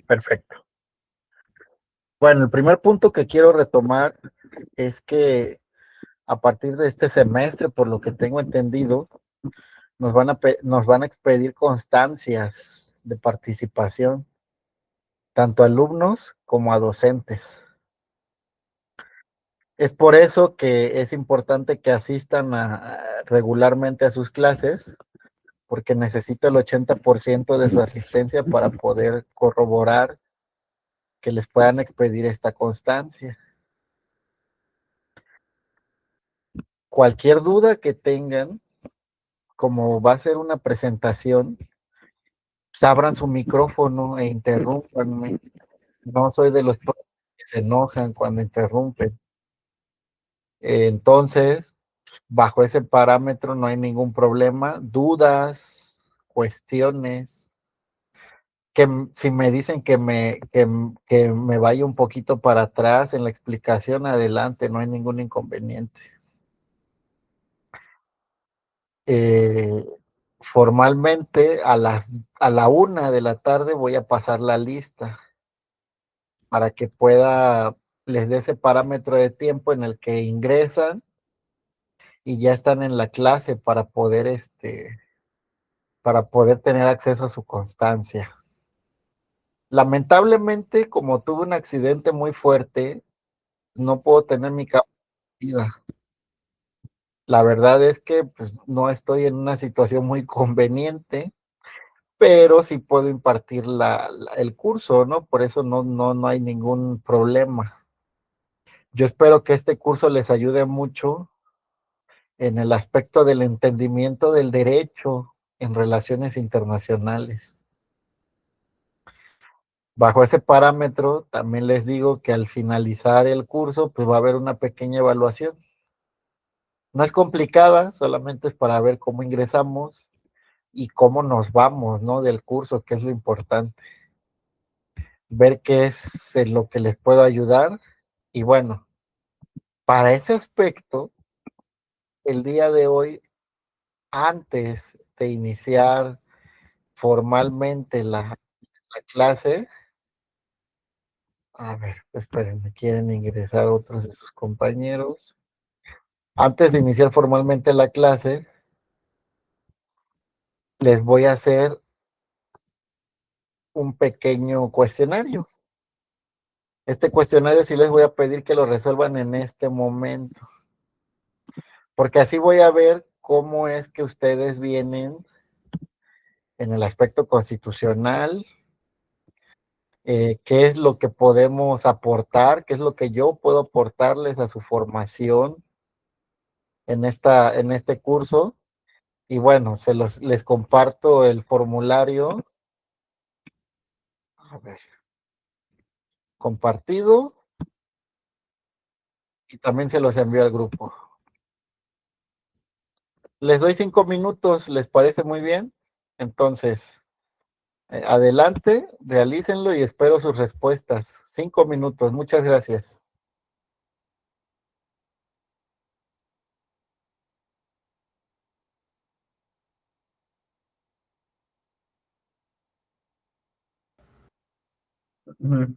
Perfecto. Bueno, el primer punto que quiero retomar es que a partir de este semestre, por lo que tengo entendido, nos van a expedir constancias de participación, tanto a alumnos como a docentes. Es por eso que es importante que asistan regularmente a sus clases, porque necesito el 80% de su asistencia para poder corroborar que les puedan expedir esta constancia. Cualquier duda que tengan, como va a ser una presentación, pues abran su micrófono e interrúmpanme. No soy de los que se enojan cuando interrumpen. Entonces, bajo ese parámetro no hay ningún problema. Dudas, cuestiones, si me dicen que me vaya un poquito para atrás en la explicación, adelante, no hay ningún inconveniente. Eh, Formalmente a la 1 de la tarde voy a pasar la lista para que les dé ese parámetro de tiempo en el que ingresan y ya están en la clase para poder tener acceso a su constancia. Lamentablemente, como tuve un accidente muy fuerte, no puedo tener mi capacidad. La verdad es que pues, no estoy en una situación muy conveniente, pero sí puedo impartir el curso, ¿no? Por eso no hay ningún problema. Yo espero que este curso les ayude mucho en el aspecto del entendimiento del derecho en relaciones internacionales. Bajo ese parámetro, también les digo que al finalizar el curso, pues va a haber una pequeña evaluación. No es complicada, solamente es para ver cómo ingresamos y cómo nos vamos, ¿no? Del curso, que es lo importante. Ver qué es en lo que les puedo ayudar. Y bueno, para ese aspecto, el día de hoy, antes de iniciar formalmente la clase, a ver, espérenme, quieren ingresar otros de sus compañeros. Antes de iniciar formalmente la clase, les voy a hacer un pequeño cuestionario. Este cuestionario sí les voy a pedir que lo resuelvan en este momento, porque así voy a ver cómo es que ustedes vienen en el aspecto constitucional, qué es lo que podemos aportar, qué es lo que yo puedo aportarles a su formación en este curso. Y bueno, les comparto el formulario. A ver, compartido y también se los envío al grupo. Les doy 5 minutos, ¿les parece muy bien? Entonces, adelante, realícenlo y espero sus respuestas. 5 minutos, muchas gracias. Ujú.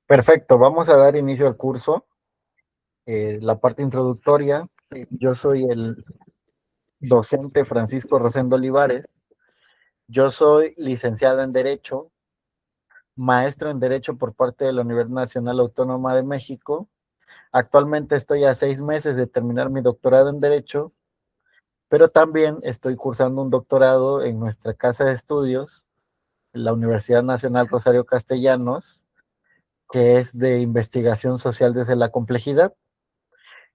Perfecto, vamos a dar inicio al curso. La parte introductoria. Yo soy el docente Francisco Rosendo Olivares. Yo soy licenciado en Derecho, maestro en Derecho por parte de la Universidad Nacional Autónoma de México. Actualmente estoy a 6 meses de terminar mi doctorado en Derecho, pero también estoy cursando un doctorado en nuestra casa de estudios, la Universidad Nacional Rosario Castellanos, que es de investigación social desde la complejidad.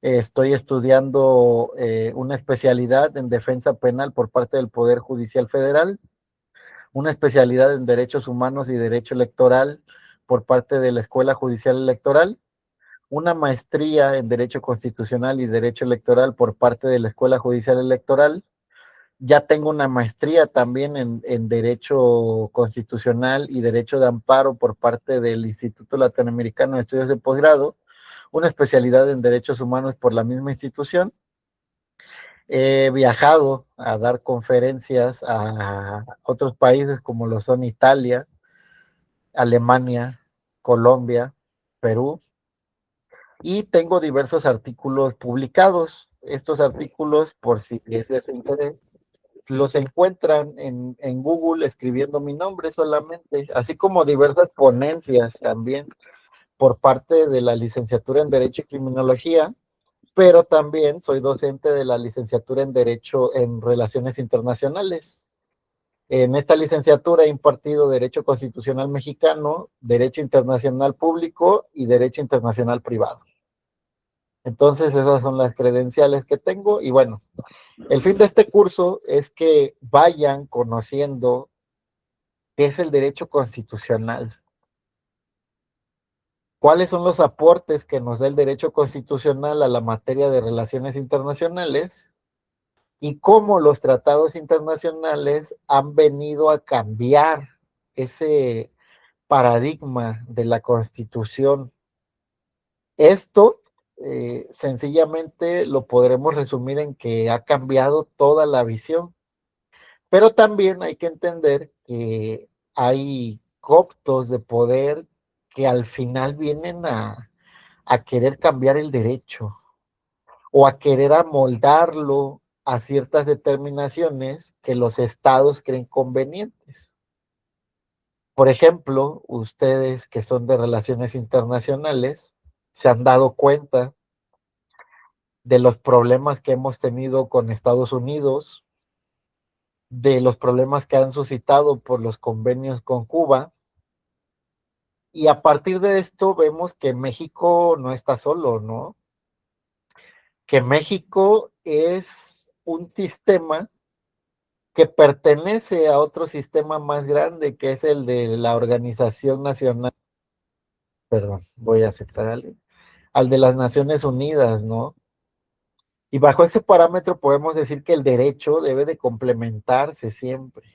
Estoy estudiando una especialidad en defensa penal por parte del Poder Judicial Federal, una especialidad en derechos humanos y derecho electoral por parte de la Escuela Judicial Electoral, una maestría en derecho constitucional y derecho electoral por parte de la Escuela Judicial Electoral. Ya tengo una maestría también en derecho constitucional y derecho de amparo por parte del Instituto Latinoamericano de Estudios de Posgrado, una especialidad en derechos humanos por la misma institución. He viajado a dar conferencias a otros países como lo son Italia, Alemania, Colombia, Perú, y tengo diversos artículos publicados. Estos artículos, por si es de su interés, los encuentran en Google escribiendo mi nombre solamente, así como diversas ponencias también por parte de la licenciatura en Derecho y Criminología, pero también soy docente de la licenciatura en Derecho en Relaciones Internacionales. En esta licenciatura he impartido Derecho Constitucional Mexicano, Derecho Internacional Público y Derecho Internacional Privado. Entonces, esas son las credenciales que tengo. Y bueno, el fin de este curso es que vayan conociendo qué es el derecho constitucional, cuáles son los aportes que nos da el derecho constitucional a la materia de relaciones internacionales y cómo los tratados internacionales han venido a cambiar ese paradigma de la Constitución. Esto sencillamente lo podremos resumir en que ha cambiado toda la visión, pero también hay que entender que hay coptos de poder que al final vienen a querer cambiar el derecho o a querer amoldarlo a ciertas determinaciones que los estados creen convenientes. Por ejemplo, ustedes que son de relaciones internacionales se han dado cuenta de los problemas que hemos tenido con Estados Unidos, de los problemas que han suscitado por los convenios con Cuba, y a partir de esto vemos que México no está solo, ¿no? Que México es un sistema que pertenece a otro sistema más grande, que es el de la Organización Nacional, perdón, voy a aceptar al de las Naciones Unidas, ¿no? Y bajo ese parámetro podemos decir que el derecho debe de complementarse siempre.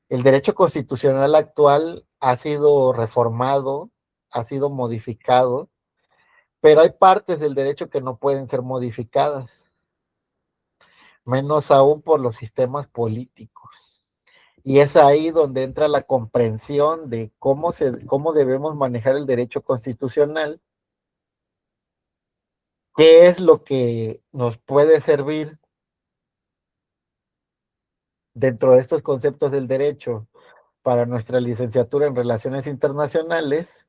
El derecho constitucional actual ha sido reformado, ha sido modificado, pero hay partes del derecho que no pueden ser modificadas, menos aún por los sistemas políticos. Y es ahí donde entra la comprensión de cómo debemos manejar el derecho constitucional, qué es lo que nos puede servir dentro de estos conceptos del derecho para nuestra licenciatura en Relaciones Internacionales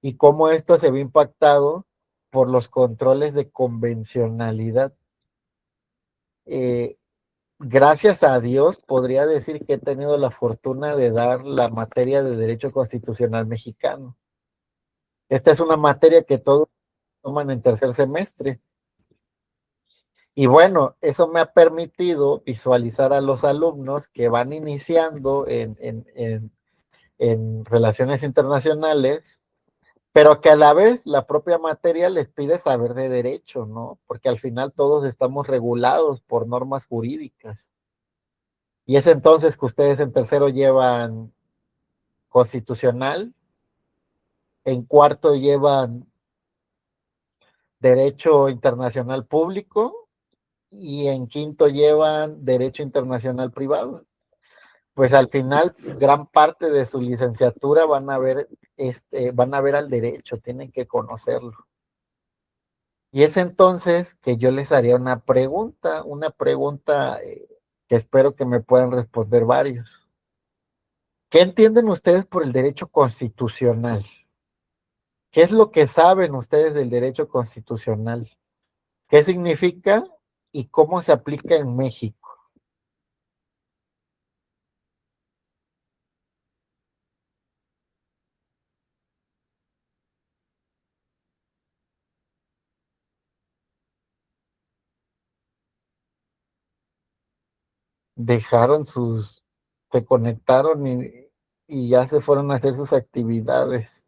y cómo esto se ve impactado por los controles de convencionalidad. Eh, Gracias a Dios, podría decir que he tenido la fortuna de dar la materia de Derecho Constitucional Mexicano. Esta es una materia que todos toman en tercer semestre. Y bueno, eso me ha permitido visualizar a los alumnos que van iniciando en relaciones internacionales, pero que a la vez la propia materia les pide saber de derecho, ¿no? Porque al final todos estamos regulados por normas jurídicas. Y es entonces que ustedes en tercero llevan constitucional, en cuarto llevan derecho internacional público y en quinto llevan derecho internacional privado. pues al final gran parte de su licenciatura van a ver al derecho, tienen que conocerlo. Y es entonces que yo les haría una pregunta que espero que me puedan responder varios. ¿Qué entienden ustedes por el derecho constitucional? ¿Qué es lo que saben ustedes del derecho constitucional? ¿Qué significa y cómo se aplica en México? Dejaron se conectaron y ya se fueron a hacer sus actividades.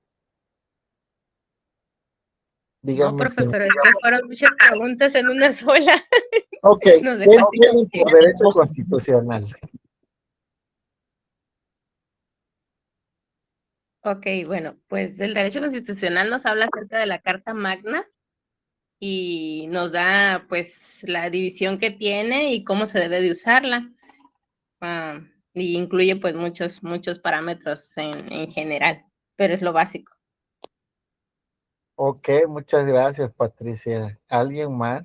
No, Díganme profe, pero es que fueron muchas preguntas en una sola. ok, Nos ¿qué dejó así como entienden que... por derecho constitucional? Ok, bueno, pues el derecho constitucional nos habla acerca de la Carta Magna y nos da pues la división que tiene y cómo se debe de usarla. Ah, y incluye pues muchos parámetros en general, pero es lo básico. Ok, muchas gracias, Patricia. ¿Alguien más?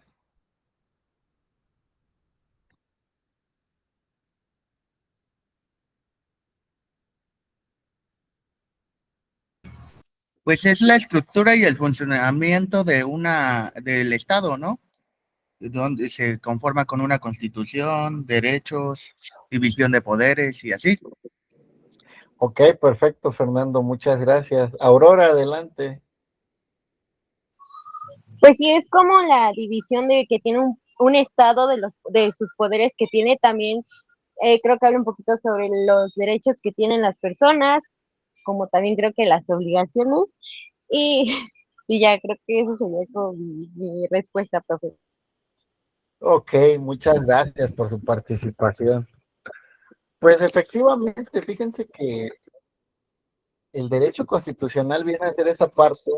Pues es la estructura y el funcionamiento del Estado, ¿no? Donde se conforma con una constitución, derechos, división de poderes y así. Ok, perfecto, Fernando, muchas gracias. Aurora, adelante. Pues sí, es como la división de que tiene un estado de sus poderes que tiene también, creo que habla un poquito sobre los derechos que tienen las personas, como también creo que las obligaciones, y, y ya creo que eso sería como mi respuesta, profe. Ok, muchas gracias por su participación. Pues efectivamente, fíjense que el derecho constitucional viene a ser esa parte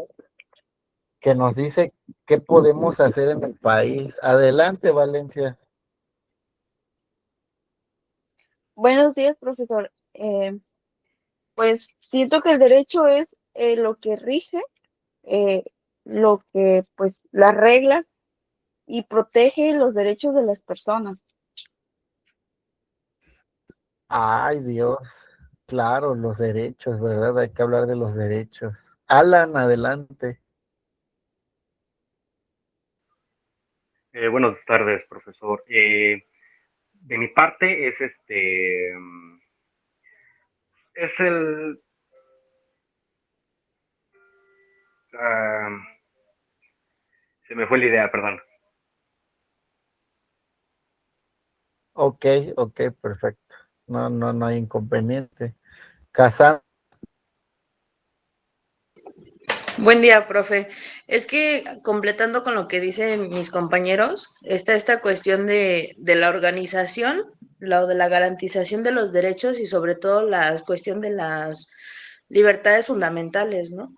que nos dice qué podemos hacer en el país. Adelante, Valencia. Buenos días, profesor. Pues siento que el derecho es lo que rige, eh, lo que, pues, las reglas y protege los derechos de las personas. Ay, Dios. Claro, los derechos, ¿verdad? Hay que hablar de los derechos. Alan, adelante. Buenas tardes, profesor. De mi parte es el, ah, se me fue la idea, perdón. Ok, ok, perfecto. No hay inconveniente. Casar. Buen día, profe. Es que completando con lo que dicen mis compañeros, está esta cuestión de la organización, lo de la garantización de los derechos y sobre todo la cuestión de las libertades fundamentales, ¿no?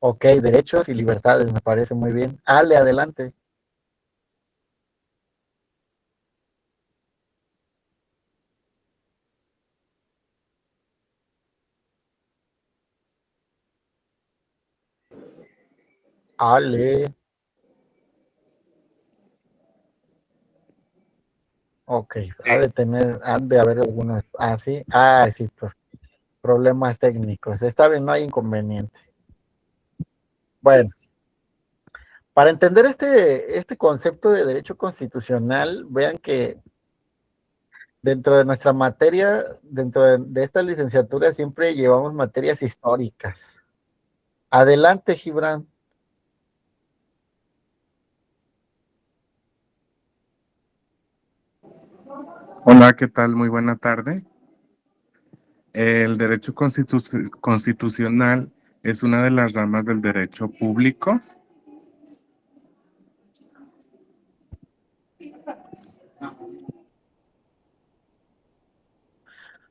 Ok, derechos y libertades, me parece muy bien. Ale, adelante. Ale. Ok, Sí, han de haber algunos. Ah, sí. Ah, sí, problemas técnicos. Está bien, no hay inconveniente. Bueno, para entender este concepto de derecho constitucional, vean que dentro de nuestra materia, dentro de esta licenciatura, siempre llevamos materias históricas. Adelante, Gibran. Hola, ¿qué tal? Muy buena tarde. El derecho constitucional es una de las ramas del derecho público.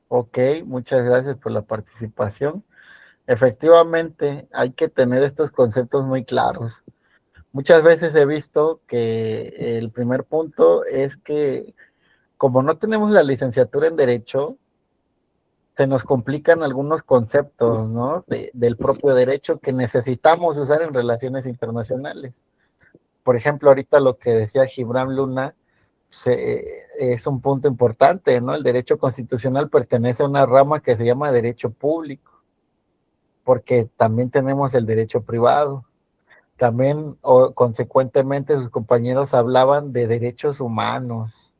Ok, muchas gracias por la participación. Efectivamente, hay que tener estos conceptos muy claros. Muchas veces he visto que el primer punto es que como no tenemos la licenciatura en Derecho, se nos complican algunos conceptos, ¿no? Del propio derecho que necesitamos usar en relaciones internacionales. Por ejemplo, ahorita lo que decía Gibran Luna es un punto importante, ¿no? El derecho constitucional pertenece a una rama que se llama derecho público, porque también tenemos el derecho privado. También, consecuentemente, sus compañeros hablaban de derechos humanos,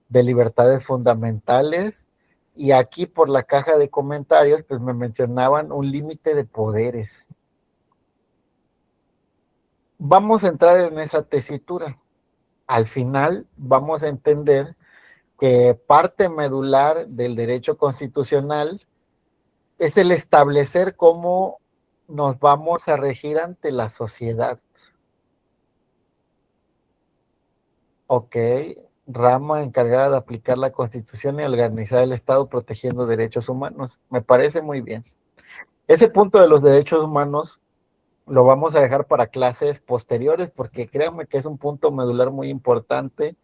de libertades fundamentales, y aquí por la caja de comentarios, pues me mencionaban un límite de poderes. Vamos a entrar en esa tesitura. Al final vamos a entender que parte medular del derecho constitucional es el establecer cómo nos vamos a regir ante la sociedad. Ok, rama encargada de aplicar la Constitución y organizar el Estado protegiendo derechos humanos. Me parece muy bien. Ese punto de los derechos humanos lo vamos a dejar para clases posteriores porque créanme que es un punto medular muy importante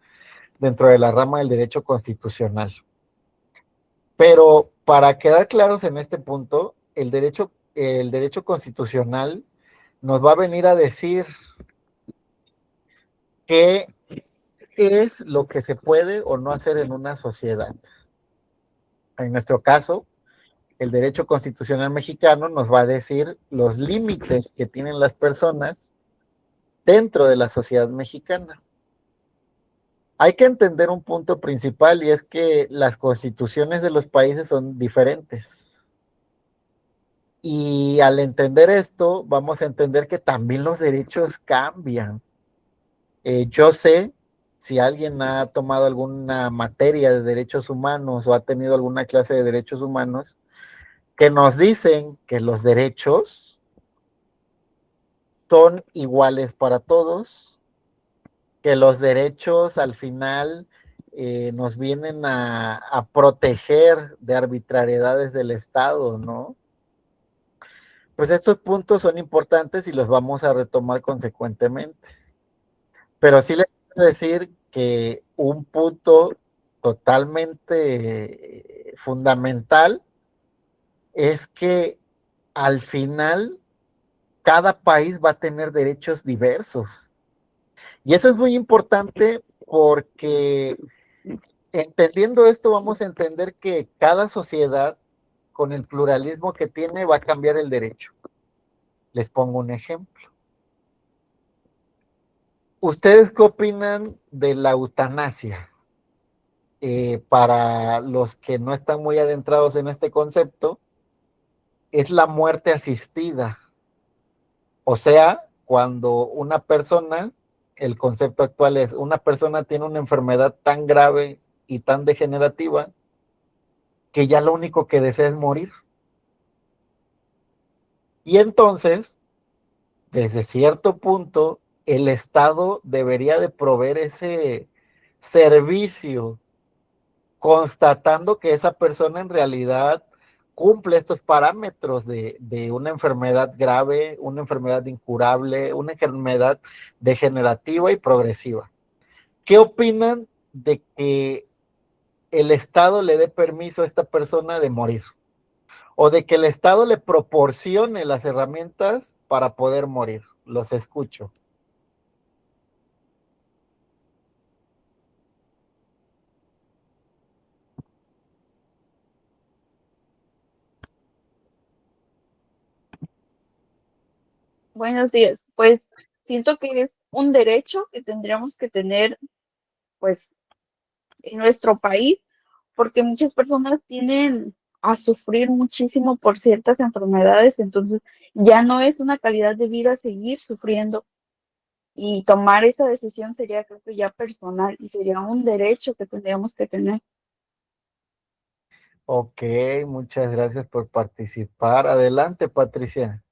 dentro de la rama del derecho constitucional. Pero para quedar claros en este punto, el derecho constitucional nos va a venir a decir qué es lo que se puede o no hacer en una sociedad. En nuestro caso, el derecho constitucional mexicano nos va a decir los límites que tienen las personas dentro de la sociedad mexicana. Hay que entender un punto principal y es que las constituciones de los países son diferentes. Y al entender esto, vamos a entender que también los derechos cambian. Yo sé, si alguien ha tomado alguna materia de derechos humanos o ha tenido alguna clase de derechos humanos, que nos dicen que los derechos son iguales para todos, que los derechos al final nos vienen a proteger de arbitrariedades del Estado, ¿no? Pues estos puntos son importantes y los vamos a retomar consecuentemente. Pero sí les quiero decir que un punto totalmente fundamental es que al final cada país va a tener derechos diversos. Y eso es muy importante porque entendiendo esto vamos a entender que cada sociedad con el pluralismo que tiene va a cambiar el derecho. Les pongo un ejemplo. ¿Ustedes qué opinan de la eutanasia? Para los que no están muy adentrados en este concepto, es la muerte asistida. O sea, cuando una persona, el concepto actual es, una persona tiene una enfermedad tan grave y tan degenerativa que ya lo único que desea es morir. Y entonces, desde cierto punto, el Estado debería de proveer ese servicio constatando que esa persona en realidad cumple estos parámetros de una enfermedad grave, una enfermedad incurable, una enfermedad degenerativa y progresiva. ¿Qué opinan de que el Estado le dé permiso a esta persona de morir? O de que el Estado le proporcione las herramientas para poder morir. Los escucho. Buenos días. Pues siento que es un derecho que tendríamos que tener, pues, en nuestro país, porque muchas personas tienen a sufrir muchísimo por ciertas enfermedades, entonces ya no es una calidad de vida seguir sufriendo y tomar esa decisión sería, creo que ya personal y sería un derecho que tendríamos que tener. Ok, muchas gracias por participar. Adelante, Patricia.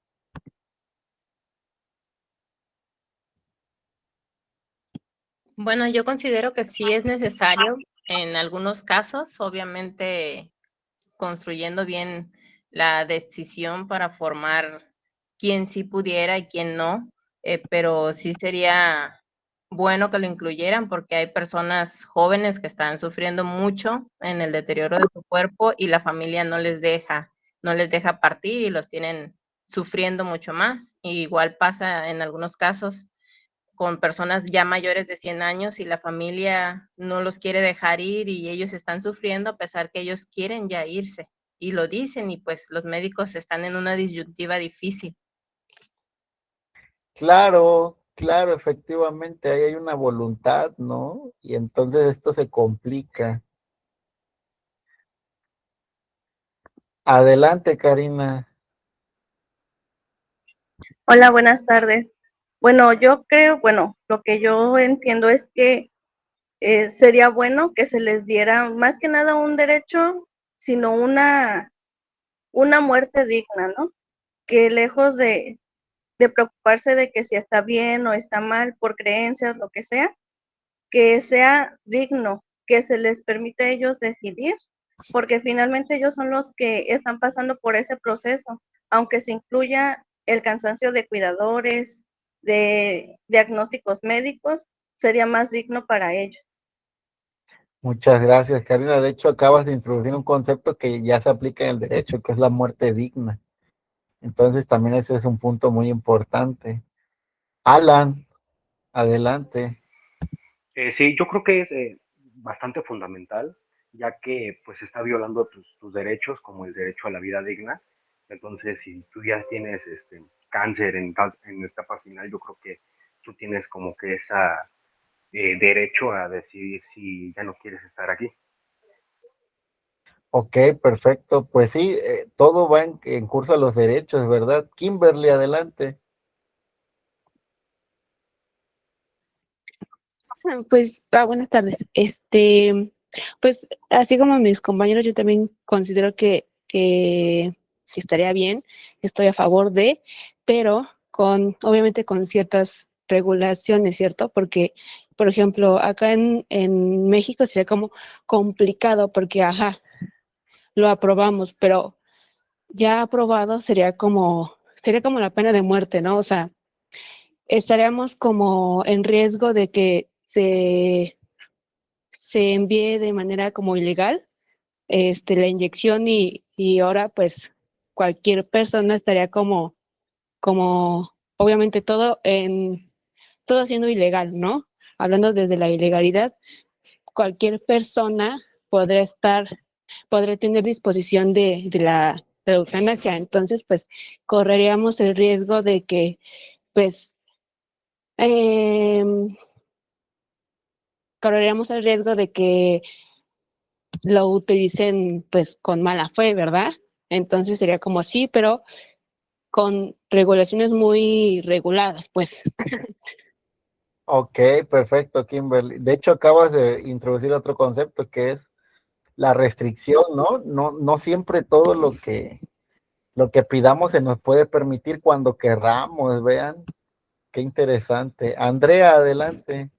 Bueno, yo considero que sí es necesario en algunos casos, obviamente construyendo bien la decisión para formar quién sí pudiera y quién no, pero sí sería bueno que lo incluyeran porque hay personas jóvenes que están sufriendo mucho en el deterioro de su cuerpo y la familia no les deja partir y los tienen sufriendo mucho más. Y igual pasa en algunos casos con personas ya mayores de 100 años y la familia no los quiere dejar ir y ellos están sufriendo a pesar que ellos quieren ya irse y lo dicen y pues los médicos están en una disyuntiva difícil. Claro, claro, efectivamente, ahí hay una voluntad, ¿no? Y entonces esto se complica. Adelante, Karina. Hola, buenas tardes. Bueno, yo creo, bueno, lo que yo entiendo es que sería bueno que se les diera más que nada un derecho, sino una muerte digna, ¿no? Que lejos de preocuparse de que si está bien o está mal por creencias, lo que sea digno, que se les permite a ellos decidir, porque finalmente ellos son los que están pasando por ese proceso, aunque se incluya el cansancio de cuidadores, de diagnósticos médicos, sería más digno para ellos. Muchas gracias, Karina. De hecho, acabas de introducir un concepto que ya se aplica en el derecho, que es la muerte digna. Entonces, también ese es un punto muy importante. Alan, adelante. Sí, yo creo que es bastante fundamental, ya que pues está violando tus derechos, como el derecho a la vida digna. Entonces, si tú ya tienes cáncer en etapa final, yo creo que tú tienes como que esa derecho a decidir si ya no quieres estar aquí. Ok, perfecto. Pues sí, todo va en curso a los derechos, ¿verdad? Kimberly, adelante. Pues, buenas tardes. Pues, así como mis compañeros, yo también considero que estaría bien, estoy a favor de, pero obviamente con ciertas regulaciones, ¿cierto? Porque, por ejemplo, acá en México sería como complicado porque, ajá, lo aprobamos, pero ya aprobado sería como la pena de muerte, ¿no? O sea, estaríamos como en riesgo de que se envíe de manera como ilegal la inyección y ahora pues cualquier persona estaría como obviamente todo siendo ilegal, ¿no? Hablando desde la ilegalidad, cualquier persona podría tener disposición de la eutanasia, entonces pues correríamos el riesgo de que pues em, correríamos el riesgo de que lo utilicen pues con mala fe, ¿verdad? Entonces sería como sí, pero con regulaciones muy reguladas, pues. Ok, perfecto, Kimberly. De hecho, acabas de introducir otro concepto que es la restricción, ¿no? No siempre todo lo que pidamos se nos puede permitir cuando querramos, vean. Qué interesante. Andrea, adelante.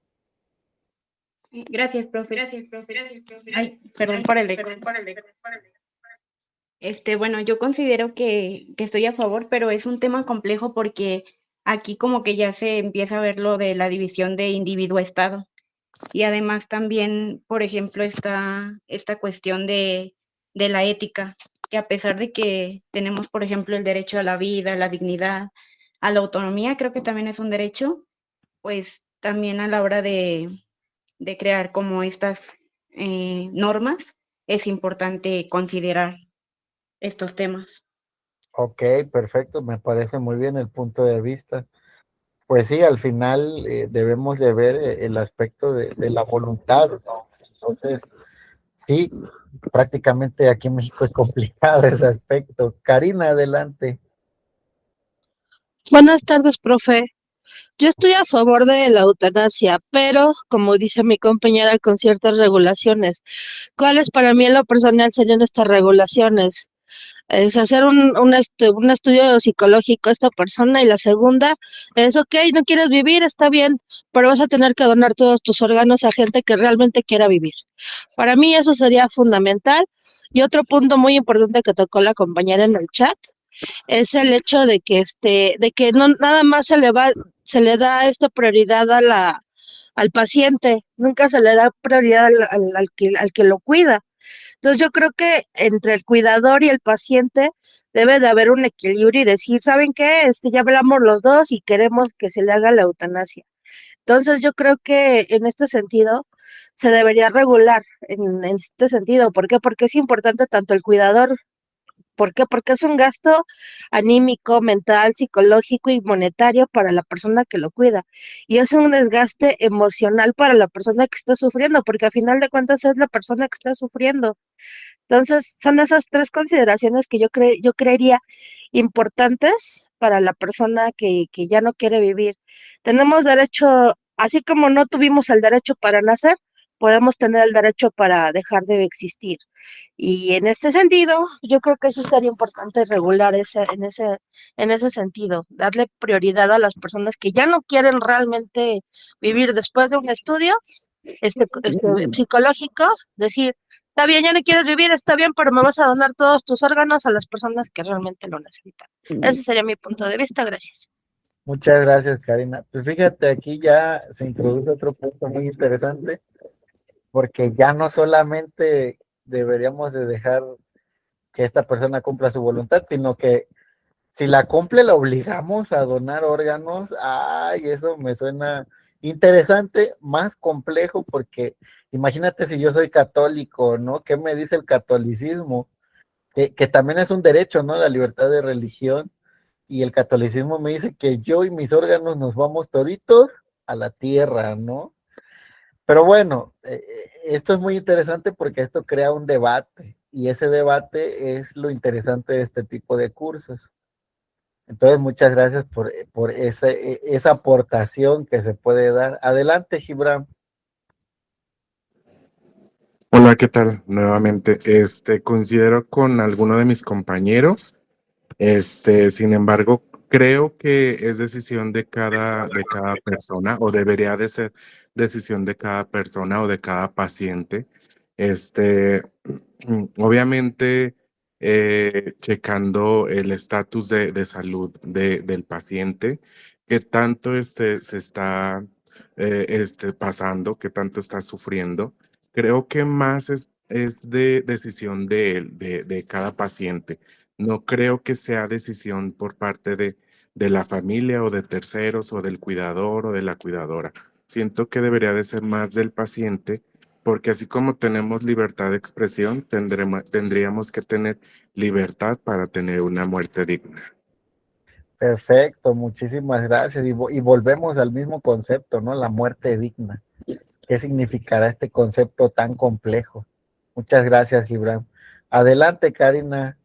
Gracias, profe. Ay, perdón por el eco. Bueno, yo considero que estoy a favor, pero es un tema complejo porque aquí como que ya se empieza a ver lo de la división de individuo-estado. Y además también, por ejemplo, está esta cuestión de la ética, que a pesar de que tenemos, por ejemplo, el derecho a la vida, a la dignidad, a la autonomía, creo que también es un derecho, pues también a la hora de crear como estas normas, es importante considerar estos temas. Ok, perfecto. Me parece muy bien el punto de vista. Pues sí, al final debemos de ver el aspecto de la voluntad, ¿no? Entonces, sí, prácticamente aquí en México es complicado ese aspecto. Karina, adelante. Buenas tardes, profe. Yo estoy a favor de la eutanasia, pero como dice mi compañera, con ciertas regulaciones. ¿Cuáles para mí en lo personal serían estas regulaciones? Es hacer un estudio psicológico a esta persona y la segunda es, ok, no quieres vivir, está bien, pero vas a tener que donar todos tus órganos a gente que realmente quiera vivir. Para mí eso sería fundamental. Y otro punto muy importante que tocó la compañera en el chat es el hecho de que no nada más se le va se le da esta prioridad al paciente, nunca se le da prioridad al que lo cuida. Entonces yo creo que entre el cuidador y el paciente debe de haber un equilibrio y decir, ¿saben qué? Ya hablamos los dos y queremos que se le haga la eutanasia. Entonces yo creo que en este sentido se debería regular en este sentido. ¿Por qué? Porque es importante tanto el cuidador. ¿Por qué? Porque es un gasto anímico, mental, psicológico y monetario para la persona que lo cuida. Y es un desgaste emocional para la persona que está sufriendo, porque a final de cuentas es la persona que está sufriendo. Entonces, son esas tres consideraciones que yo creería importantes para la persona que ya no quiere vivir. Tenemos derecho, así como no tuvimos el derecho para nacer, podemos tener el derecho para dejar de existir. Y en este sentido, yo creo que sí sería importante regular en ese sentido, darle prioridad a las personas que ya no quieren realmente vivir después de un estudio psicológico, decir, está bien, ya no quieres vivir, está bien, pero me vas a donar todos tus órganos a las personas que realmente lo necesitan. Ese sería mi punto de vista, gracias. Muchas gracias, Karina. Pues fíjate, aquí ya se introduce otro punto muy interesante, porque ya no solamente deberíamos de dejar que esta persona cumpla su voluntad, sino que si la cumple, la obligamos a donar órganos. Ay, eso me suena interesante, más complejo, porque imagínate si yo soy católico, ¿no? ¿Qué me dice el catolicismo? Que también es un derecho, ¿no? La libertad de religión. Y el catolicismo me dice que yo y mis órganos nos vamos toditos a la tierra, ¿no? Pero bueno, esto es muy interesante porque esto crea un debate y ese debate es lo interesante de este tipo de cursos. Entonces, muchas gracias por esa aportación que se puede dar. Adelante, Gibran. Hola, ¿qué tal? Nuevamente, considero con alguno de mis compañeros, sin embargo, creo que es decisión de cada persona, o debería de ser decisión de cada persona o de cada paciente. Obviamente, checando el estatus de salud del paciente, qué tanto se está pasando, qué tanto está sufriendo. Creo que más es de decisión de cada paciente. No creo que sea decisión por parte de la familia o de terceros o del cuidador o de la cuidadora. Siento que debería de ser más del paciente, porque así como tenemos libertad de expresión, tendríamos que tener libertad para tener una muerte digna. Perfecto, muchísimas gracias. Y volvemos al mismo concepto, ¿no? La muerte digna. ¿Qué significará este concepto tan complejo? Muchas gracias, Gibran. Adelante, Karina.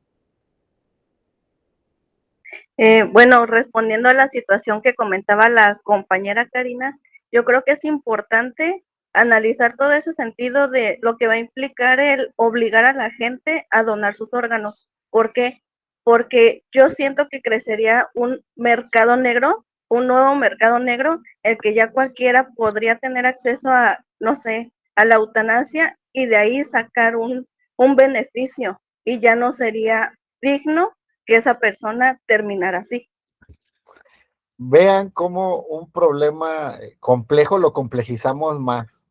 Bueno, respondiendo a la situación que comentaba la compañera Karina, yo creo que es importante analizar todo ese sentido de lo que va a implicar el obligar a la gente a donar sus órganos. ¿Por qué? Porque yo siento que crecería un mercado negro, un nuevo mercado negro, el que ya cualquiera podría tener acceso a, no sé, a la eutanasia y de ahí sacar un beneficio y ya no sería digno que esa persona terminara así. Vean cómo un problema complejo lo complejizamos más,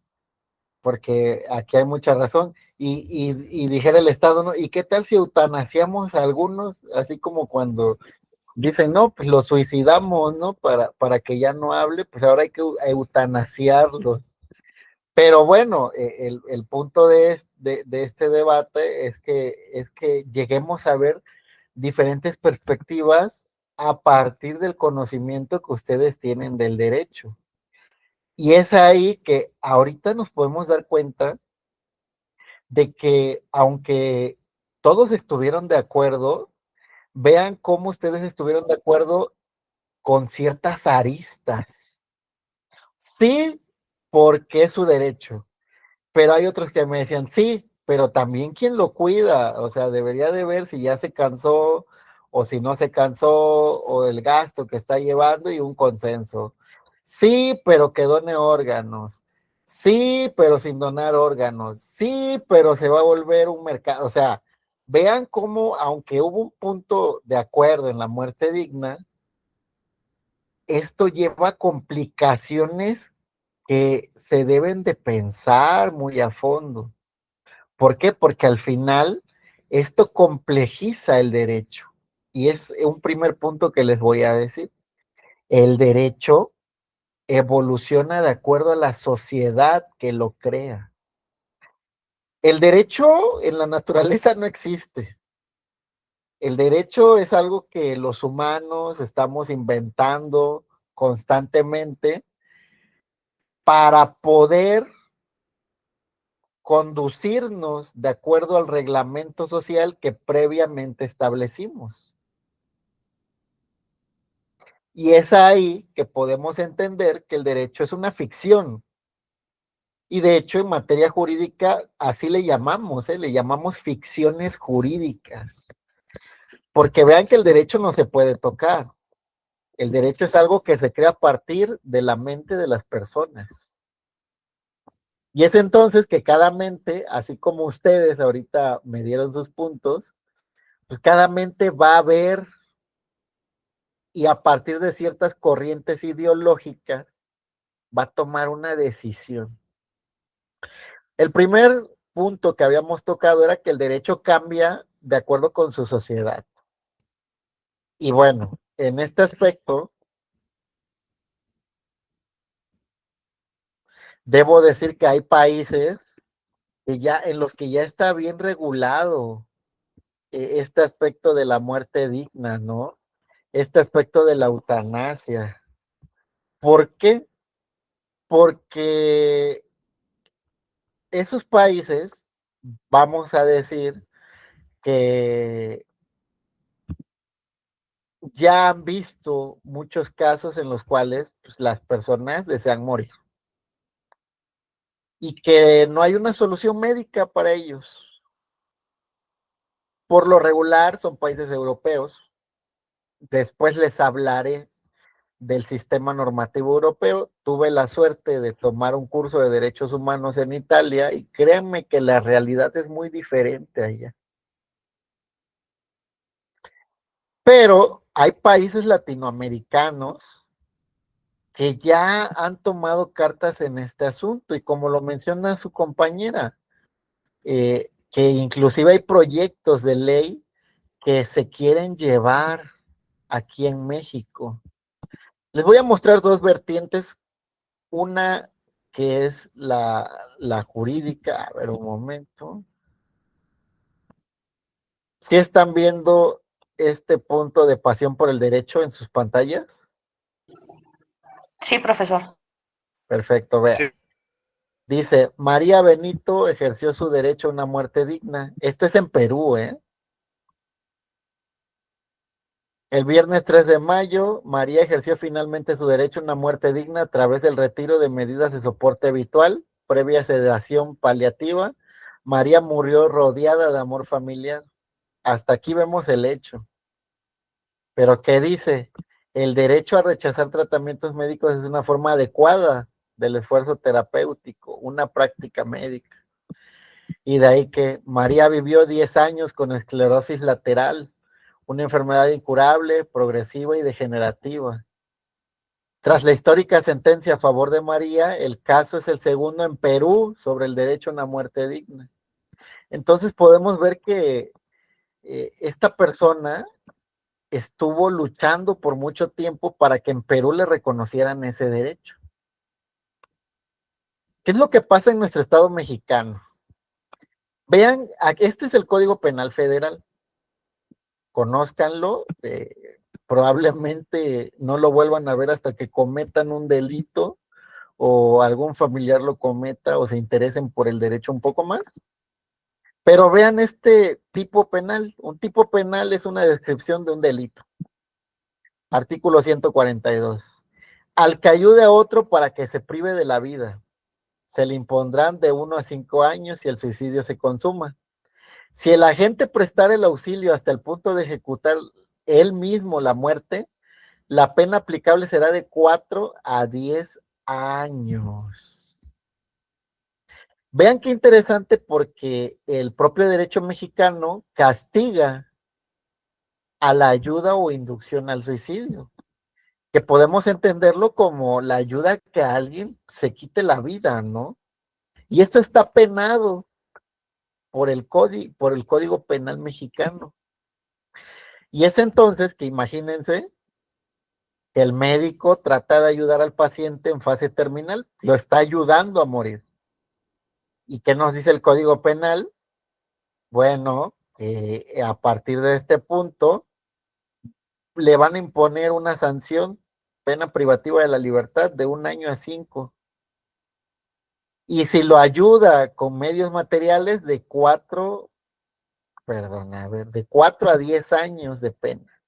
porque aquí hay mucha razón. Y dijera el Estado, ¿no? ¿Y qué tal si eutanasiamos a algunos, así como cuando dicen, no, pues los suicidamos, ¿no? Para que ya no hable, pues ahora hay que eutanasiarlos. Pero bueno, el punto de este debate es que lleguemos a ver diferentes perspectivas a partir del conocimiento que ustedes tienen del derecho. Y es ahí que ahorita nos podemos dar cuenta de que aunque todos estuvieron de acuerdo, vean cómo ustedes estuvieron de acuerdo con ciertas aristas. Sí, porque es su derecho. Pero hay otros que me decían, sí, pero también quién lo cuida, o sea, debería de ver si ya se cansó o si no se cansó o el gasto que está llevando y un consenso. Sí, pero que done órganos. Sí, pero sin donar órganos. Sí, pero se va a volver un mercado. O sea, vean cómo, aunque hubo un punto de acuerdo en la muerte digna, esto lleva complicaciones que se deben de pensar muy a fondo. ¿Por qué? Porque al final esto complejiza el derecho. Y es un primer punto que les voy a decir. El derecho evoluciona de acuerdo a la sociedad que lo crea. El derecho en la naturaleza no existe. El derecho es algo que los humanos estamos inventando constantemente para poder conducirnos de acuerdo al reglamento social que previamente establecimos. Y es ahí que podemos entender que el derecho es una ficción. Y de hecho, en materia jurídica, así le llamamos ficciones jurídicas. Porque vean que el derecho no se puede tocar. El derecho es algo que se crea a partir de la mente de las personas. Y es entonces que cada mente, así como ustedes ahorita me dieron sus puntos, pues cada mente va a ver y a partir de ciertas corrientes ideológicas va a tomar una decisión. El primer punto que habíamos tocado era que el derecho cambia de acuerdo con su sociedad. Y bueno, en este aspecto, debo decir que hay países que ya, en los que ya está bien regulado este aspecto de la muerte digna, ¿no? Este aspecto de la eutanasia. ¿Por qué? Porque esos países, vamos a decir, que ya han visto muchos casos en los cuales pues, las personas desean morir y que no hay una solución médica para ellos. Por lo regular son países europeos. Después les hablaré del sistema normativo europeo. Tuve la suerte de tomar un curso de derechos humanos en Italia y créanme que la realidad es muy diferente allá. Pero hay países latinoamericanos que ya han tomado cartas en este asunto y como lo menciona su compañera, que inclusive hay proyectos de ley que se quieren llevar aquí en México. Les voy a mostrar dos vertientes, una que es la jurídica, a ver un momento. ¿Sí están viendo este punto de pasión por el derecho en sus pantallas? Sí, profesor. Perfecto, vea. Sí. Dice, María Benito ejerció su derecho a una muerte digna. Esto es en Perú, ¿eh? El viernes 3 de mayo, María ejerció finalmente su derecho a una muerte digna a través del retiro de medidas de soporte habitual, previa sedación paliativa. María murió rodeada de amor familiar. Hasta aquí vemos el hecho. Pero ¿qué dice? El derecho a rechazar tratamientos médicos es una forma adecuada del esfuerzo terapéutico, una práctica médica. Y de ahí que María vivió 10 años con esclerosis lateral, una enfermedad incurable, progresiva y degenerativa. Tras la histórica sentencia a favor de María, el caso es el segundo en Perú sobre el derecho a una muerte digna. Entonces podemos ver que esta persona estuvo luchando por mucho tiempo para que en Perú le reconocieran ese derecho. ¿Qué es lo que pasa en nuestro Estado mexicano? Vean, este es el Código Penal Federal. Conózcanlo, probablemente no lo vuelvan a ver hasta que cometan un delito o algún familiar lo cometa o se interesen por el derecho un poco más. Pero vean este tipo penal. Un tipo penal es una descripción de un delito. Artículo 142. Al que ayude a otro para que se prive de la vida, se le impondrán de 1 a 5 años si el suicidio se consuma. Si el agente prestara el auxilio hasta el punto de ejecutar él mismo la muerte, la pena aplicable será de 4 a 10 años. Vean qué interesante porque el propio derecho mexicano castiga a la ayuda o inducción al suicidio. que podemos entenderlo como la ayuda a que alguien se quite la vida, ¿no? Y esto está penado por el Código Penal mexicano. Y es entonces que imagínense que el médico trata de ayudar al paciente en fase terminal, lo está ayudando a morir. ¿Y qué nos dice el Código Penal? Bueno, a partir de este punto le van a imponer una sanción, pena privativa de la libertad de 1 año a 5. Y si lo ayuda con medios materiales de 4 a 10 años de pena.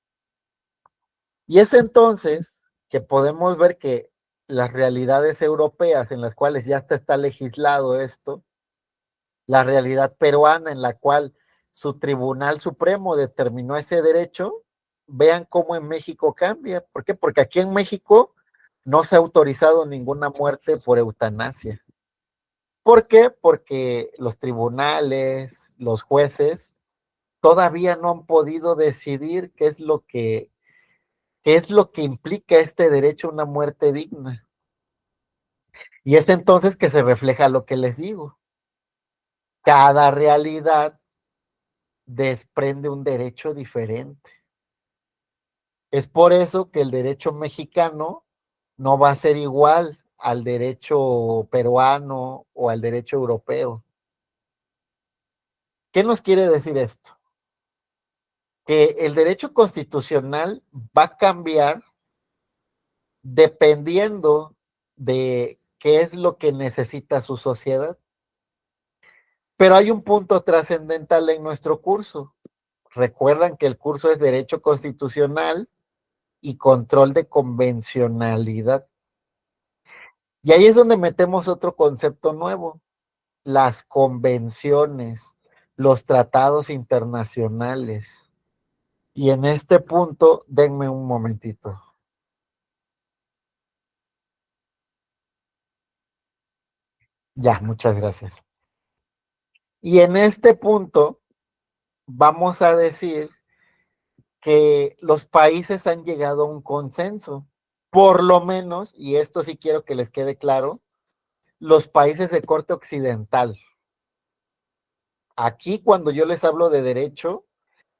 Y es entonces que podemos ver que las realidades europeas en las cuales ya está legislado esto, la realidad peruana en la cual su Tribunal Supremo determinó ese derecho, vean cómo en México cambia. ¿Por qué? Porque aquí en México no se ha autorizado ninguna muerte por eutanasia. ¿Por qué? Porque los tribunales, los jueces, todavía no han podido decidir qué es lo que implica este derecho a una muerte digna. Y es entonces que se refleja lo que les digo. Cada realidad desprende un derecho diferente. Es por eso que el derecho mexicano no va a ser igual al derecho peruano o al derecho europeo. ¿Qué nos quiere decir esto? Que el derecho constitucional va a cambiar dependiendo de qué es lo que necesita su sociedad. Pero hay un punto trascendental en nuestro curso. Recuerdan que el curso es Derecho Constitucional y Control de Convencionalidad. Y ahí es donde metemos otro concepto nuevo, las convenciones, los tratados internacionales. Y en este punto, denme un momentito. Ya, muchas gracias. Y en este punto, vamos a decir que los países han llegado a un consenso, por lo menos, y esto sí quiero que les quede claro, los países de corte occidental. Aquí cuando yo les hablo de derecho,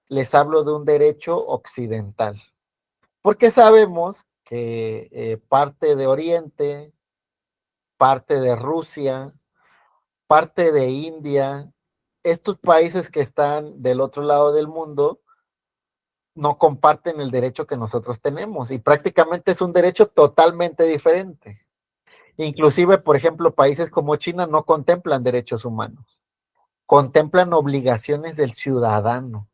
les hablo de un derecho occidental, porque sabemos que parte de Oriente, parte de Rusia, parte de India, estos países que están del otro lado del mundo, no comparten el derecho que nosotros tenemos y prácticamente es un derecho totalmente diferente. Inclusive, por ejemplo, países como China no contemplan derechos humanos, contemplan obligaciones del ciudadano.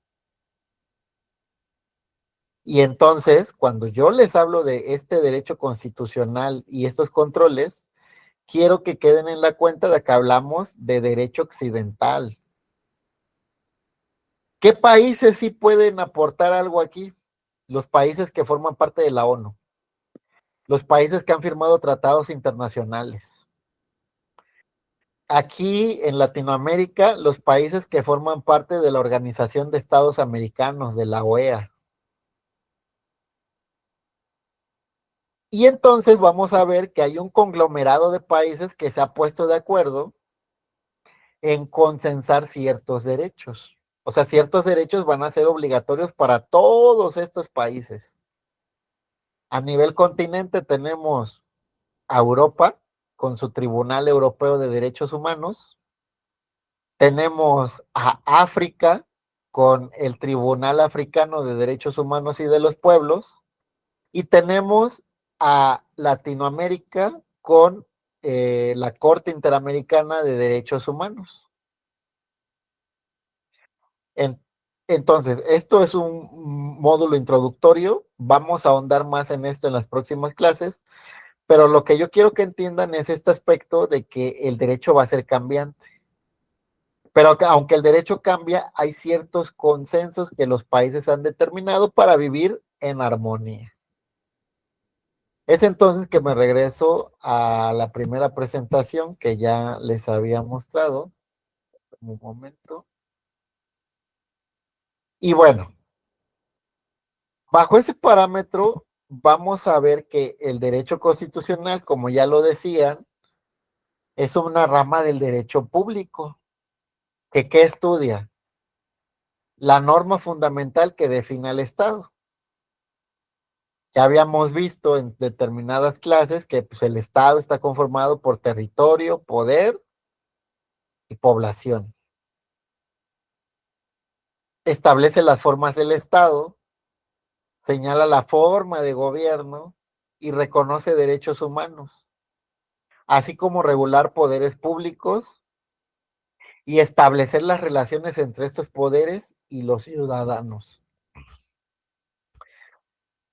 Y entonces, cuando yo les hablo de este derecho constitucional y estos controles, quiero que queden en la cuenta de que hablamos de derecho occidental. ¿Qué países sí pueden aportar algo aquí? Los países que forman parte de la ONU, los países que han firmado tratados internacionales. Aquí en Latinoamérica, los países que forman parte de la Organización de Estados Americanos, de la OEA. Y entonces vamos a ver que hay un conglomerado de países que se ha puesto de acuerdo en consensar ciertos derechos. O sea, ciertos derechos van a ser obligatorios para todos estos países. A nivel continente tenemos a Europa con su Tribunal Europeo de Derechos Humanos. Tenemos a África con el Tribunal Africano de Derechos Humanos y de los Pueblos. Y tenemos a Latinoamérica con la Corte Interamericana de Derechos Humanos. Entonces, esto es un módulo introductorio. Vamos a ahondar más en esto en las próximas clases, pero lo que yo quiero que entiendan es este aspecto de que el derecho va a ser cambiante. Pero aunque el derecho cambia, hay ciertos consensos que los países han determinado para vivir en armonía. Es entonces que me regreso a la primera presentación que ya les había mostrado. Un momento. Y bueno, bajo ese parámetro, vamos a ver que el derecho constitucional, como ya lo decían, es una rama del derecho público, que ¿qué estudia? La norma fundamental que define al Estado. Ya habíamos visto en determinadas clases que pues, el Estado está conformado por territorio, poder y población. Establece las formas del Estado, señala la forma de gobierno y reconoce derechos humanos, así como regular poderes públicos y establecer las relaciones entre estos poderes y los ciudadanos.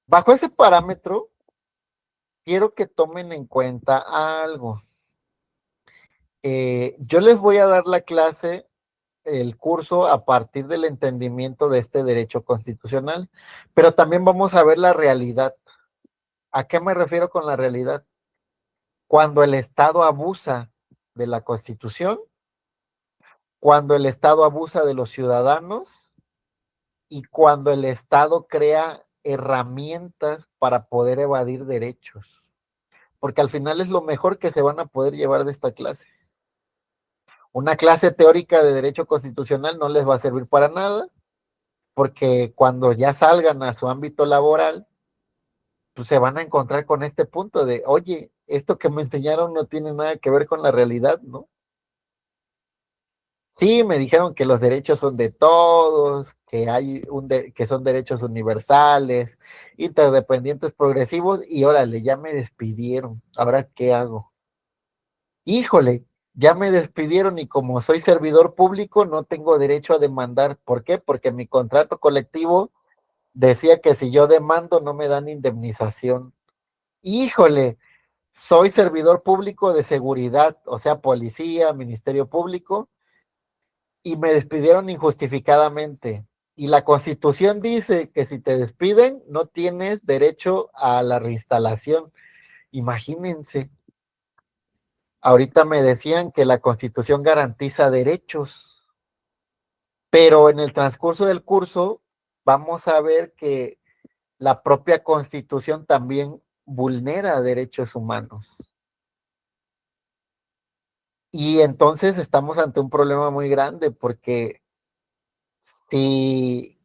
Bajo ese parámetro, quiero que tomen en cuenta algo. Yo les voy a dar la clase, el curso, a partir del entendimiento de este derecho constitucional, pero también vamos a ver la realidad. ¿A qué me refiero con la realidad? Cuando el Estado abusa de la Constitución, cuando el Estado abusa de los ciudadanos y cuando el Estado crea herramientas para poder evadir derechos. Porque al final es lo mejor que se van a poder llevar de esta clase. Una clase teórica de derecho constitucional no les va a servir para nada, porque cuando ya salgan a su ámbito laboral, pues se van a encontrar con este punto de, oye, esto que me enseñaron no tiene nada que ver con la realidad, ¿no? Sí, me dijeron que los derechos son de todos, que que son derechos universales, interdependientes, progresivos, y órale, ya me despidieron. ¿Ahora qué hago? Híjole, ya me despidieron y como soy servidor público no tengo derecho a demandar. ¿Por qué? Porque mi contrato colectivo decía que si yo demando no me dan indemnización. Híjole, soy servidor público de seguridad, o sea, policía, ministerio público, y me despidieron injustificadamente. Y la Constitución dice que si te despiden no tienes derecho a la reinstalación. Imagínense. Ahorita me decían que la Constitución garantiza derechos, pero en el transcurso del curso vamos a ver que la propia Constitución también vulnera derechos humanos. Y entonces estamos ante un problema muy grande porque si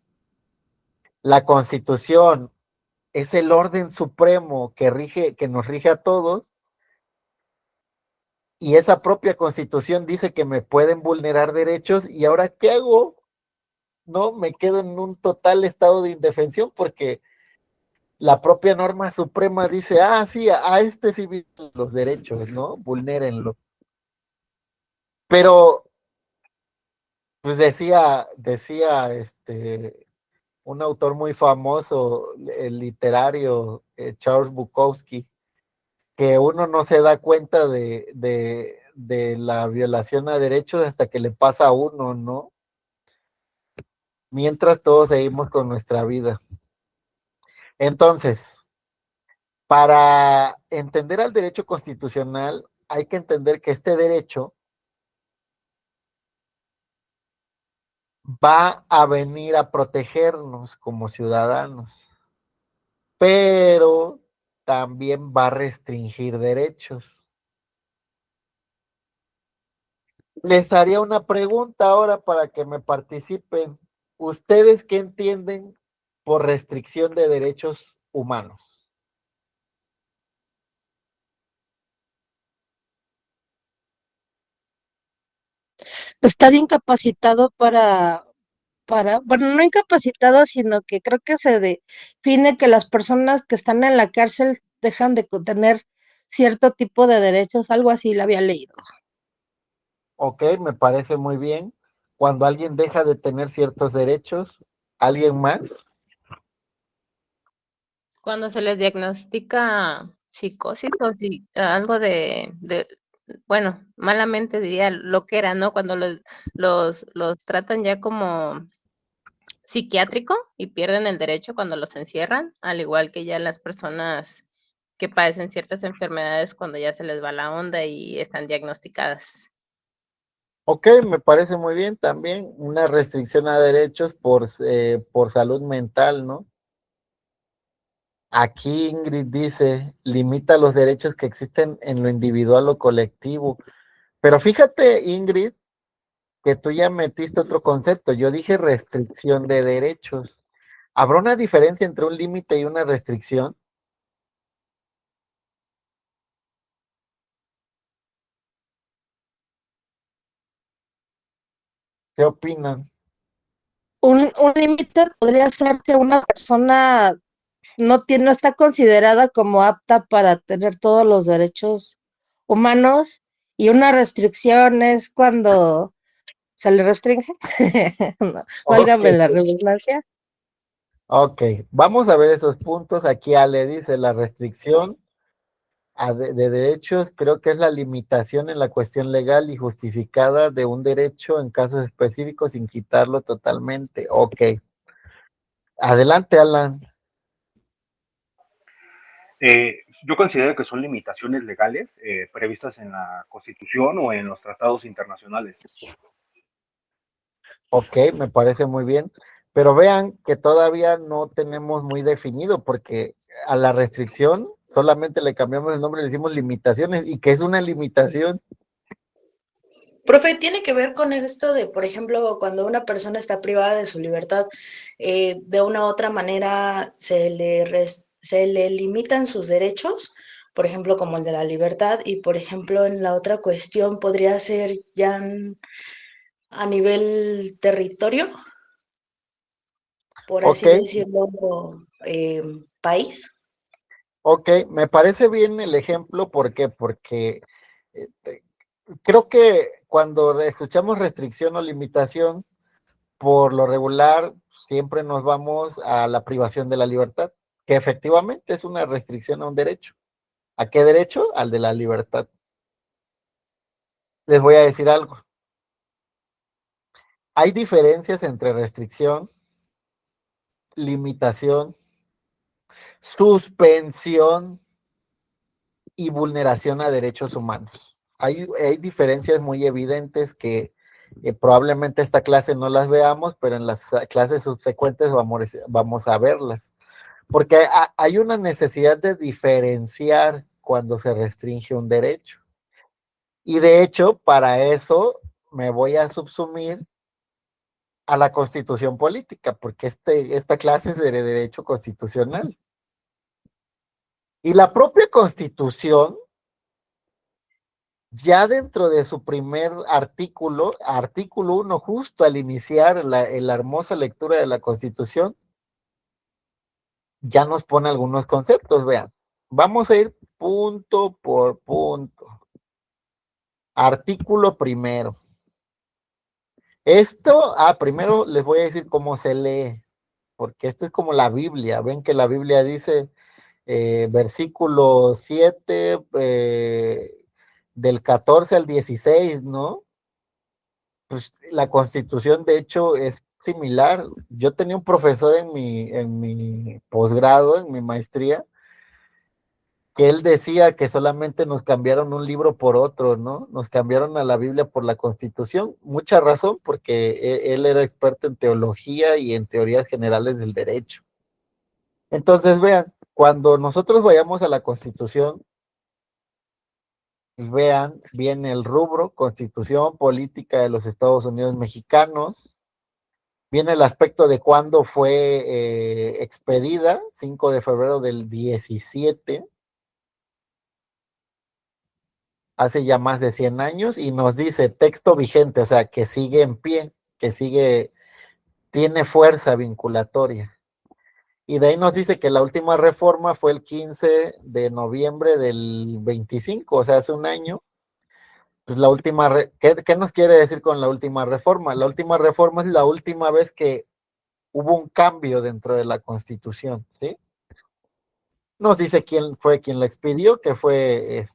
la Constitución es el orden supremo que nos rige a todos, y esa propia Constitución dice que me pueden vulnerar derechos, ¿y ahora qué hago? No, me quedo en un total estado de indefensión porque la propia norma suprema dice, sí, a este sí los derechos, ¿no? Vulnérenlo. Pero, pues decía un autor muy famoso, el literario, Charles Bukowski, que uno no se da cuenta de la violación a derechos hasta que le pasa a uno, ¿no? Mientras todos seguimos con nuestra vida. Entonces, para entender al derecho constitucional, hay que entender que este derecho va a venir a protegernos como ciudadanos, pero también va a restringir derechos. Les haría una pregunta ahora para que me participen. ¿Ustedes qué entienden por restricción de derechos humanos? Estar incapacitado bueno, no incapacitado, sino que creo que se define que las personas que están en la cárcel dejan de tener cierto tipo de derechos, algo así la había leído. Ok, me parece muy bien. Cuando alguien deja de tener ciertos derechos, ¿alguien más? Cuando se les diagnostica psicosis o algo bueno, malamente diría lo que era, ¿no? Cuando los tratan ya como psiquiátrico y pierden el derecho cuando los encierran, al igual que ya las personas que padecen ciertas enfermedades cuando ya se les va la onda y están diagnosticadas. Ok, me parece muy bien también una restricción a derechos por salud mental, ¿no? Aquí Ingrid dice, limita los derechos que existen en lo individual o colectivo. Pero fíjate, Ingrid, que tú ya metiste otro concepto. Yo dije restricción de derechos. ¿Habrá una diferencia entre un límite y una restricción? ¿Qué opinan? Un límite podría ser que una persona no está considerada como apta para tener todos los derechos humanos, y una restricción es cuando se le restringe. No, válgame la redundancia. Ok, vamos a ver esos puntos. Aquí Ale dice la restricción de derechos, creo que es la limitación en la cuestión legal y justificada de un derecho en casos específicos sin quitarlo totalmente. Ok. Adelante, Alan. Yo considero que son limitaciones legales previstas en la Constitución o en los tratados internacionales. Ok, me parece muy bien. Pero vean que todavía no tenemos muy definido, porque a la restricción solamente le cambiamos el nombre, le decimos limitaciones. ¿Y qué es una limitación? Profe, tiene que ver con esto de, por ejemplo, cuando una persona está privada de su libertad, de una u otra manera se le limitan sus derechos, por ejemplo, como el de la libertad, y por ejemplo, en la otra cuestión podría ser ya a nivel territorio, por Ok, así decirlo, país. ok, me parece bien el ejemplo. ¿Por qué? Porque eh, creo que cuando escuchamos restricción o limitación, por lo regular siempre nos vamos a la privación de la libertad, que efectivamente es una restricción a un derecho. ¿A qué derecho? Al de la libertad. Les voy a decir algo. Hay diferencias entre restricción, limitación, suspensión y vulneración a derechos humanos. Hay diferencias muy evidentes que probablemente esta clase no las veamos, pero en las clases subsecuentes vamos a verlas. Porque hay una necesidad de diferenciar cuando se restringe un derecho. Y de hecho, para eso me voy a subsumir a la Constitución política, porque esta clase es de derecho constitucional. Y la propia Constitución, ya dentro de su primer artículo 1, justo al iniciar la hermosa lectura de la Constitución, ya nos pone algunos conceptos. Vean, vamos a ir punto por punto. Artículo primero. Primero les voy a decir cómo se lee, porque esto es como la Biblia. Ven que la Biblia dice, versículo 7, del 14 al 16, ¿no? Pues la Constitución, de hecho, es similar. Yo tenía un profesor en mi posgrado, en mi maestría, que él decía que solamente nos cambiaron un libro por otro, ¿no? Nos cambiaron a la Biblia por la Constitución. Mucha razón, porque él era experto en teología y en teorías generales del derecho. Entonces, vean, cuando nosotros vayamos a la Constitución, vean, viene el rubro Constitución Política de los Estados Unidos Mexicanos, viene el aspecto de cuándo fue expedida, 5 de febrero del 17, hace ya más de 100 años, y nos dice texto vigente, o sea, que sigue en pie, tiene fuerza vinculatoria. Y de ahí nos dice que la última reforma fue el 15 de noviembre del 25, o sea, hace un año. Pues la última, ¿qué nos quiere decir con la última reforma? La última reforma es la última vez que hubo un cambio dentro de la Constitución, ¿sí? Nos dice quién fue quien la expidió, que fue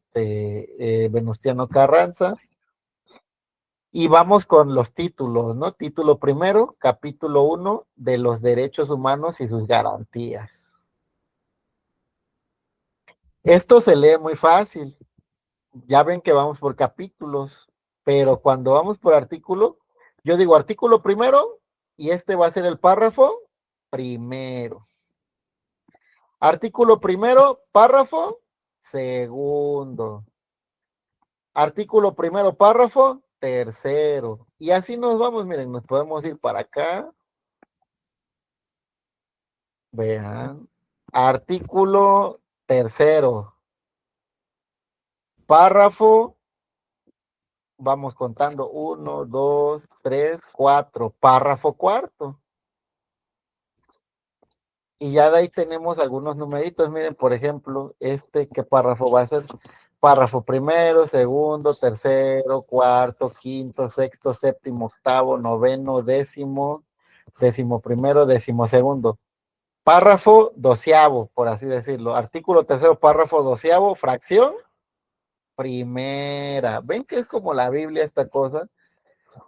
Venustiano Carranza. Y vamos con los títulos, ¿no? Título primero, capítulo 1 de los derechos humanos y sus garantías. Esto se lee muy fácil. Ya ven que vamos por capítulos, pero cuando vamos por artículo, yo digo artículo primero y este va a ser el párrafo primero. Artículo primero, párrafo segundo. Artículo primero, párrafo tercero. Y así nos vamos, miren, nos podemos ir para acá. Vean. Artículo tercero. Párrafo, vamos contando, 1, 2, 3, 4. Párrafo cuarto. Y ya de ahí tenemos algunos numeritos. Miren, por ejemplo, ¿qué párrafo va a ser? Párrafo primero, segundo, tercero, cuarto, quinto, sexto, séptimo, octavo, noveno, décimo, décimo primero, décimo segundo. Párrafo doceavo, por así decirlo. Artículo tercero, párrafo doceavo, fracción primera. ¿Ven que es como la Biblia esta cosa?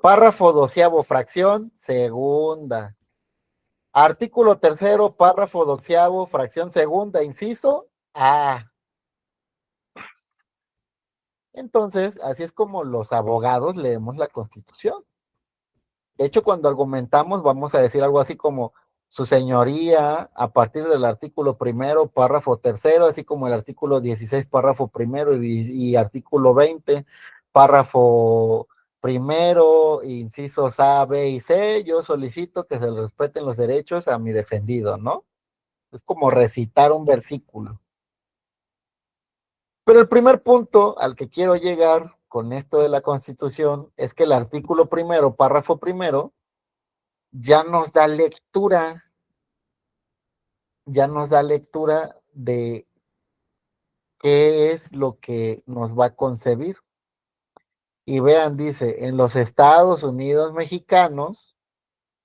Párrafo doceavo, fracción segunda. Artículo tercero, párrafo doceavo, fracción segunda, inciso A. Entonces, así es como los abogados leemos la Constitución. De hecho, cuando argumentamos, vamos a decir algo así como, su señoría, a partir del artículo primero, párrafo tercero, así como el artículo 16, párrafo primero y artículo 20, párrafo primero, incisos A, B y C, yo solicito que se le respeten los derechos a mi defendido, ¿no? Es como recitar un versículo. Pero el primer punto al que quiero llegar con esto de la Constitución es que el artículo primero, párrafo primero, ya nos da lectura de qué es lo que nos va a concebir. Y vean, dice, en los Estados Unidos mexicanos,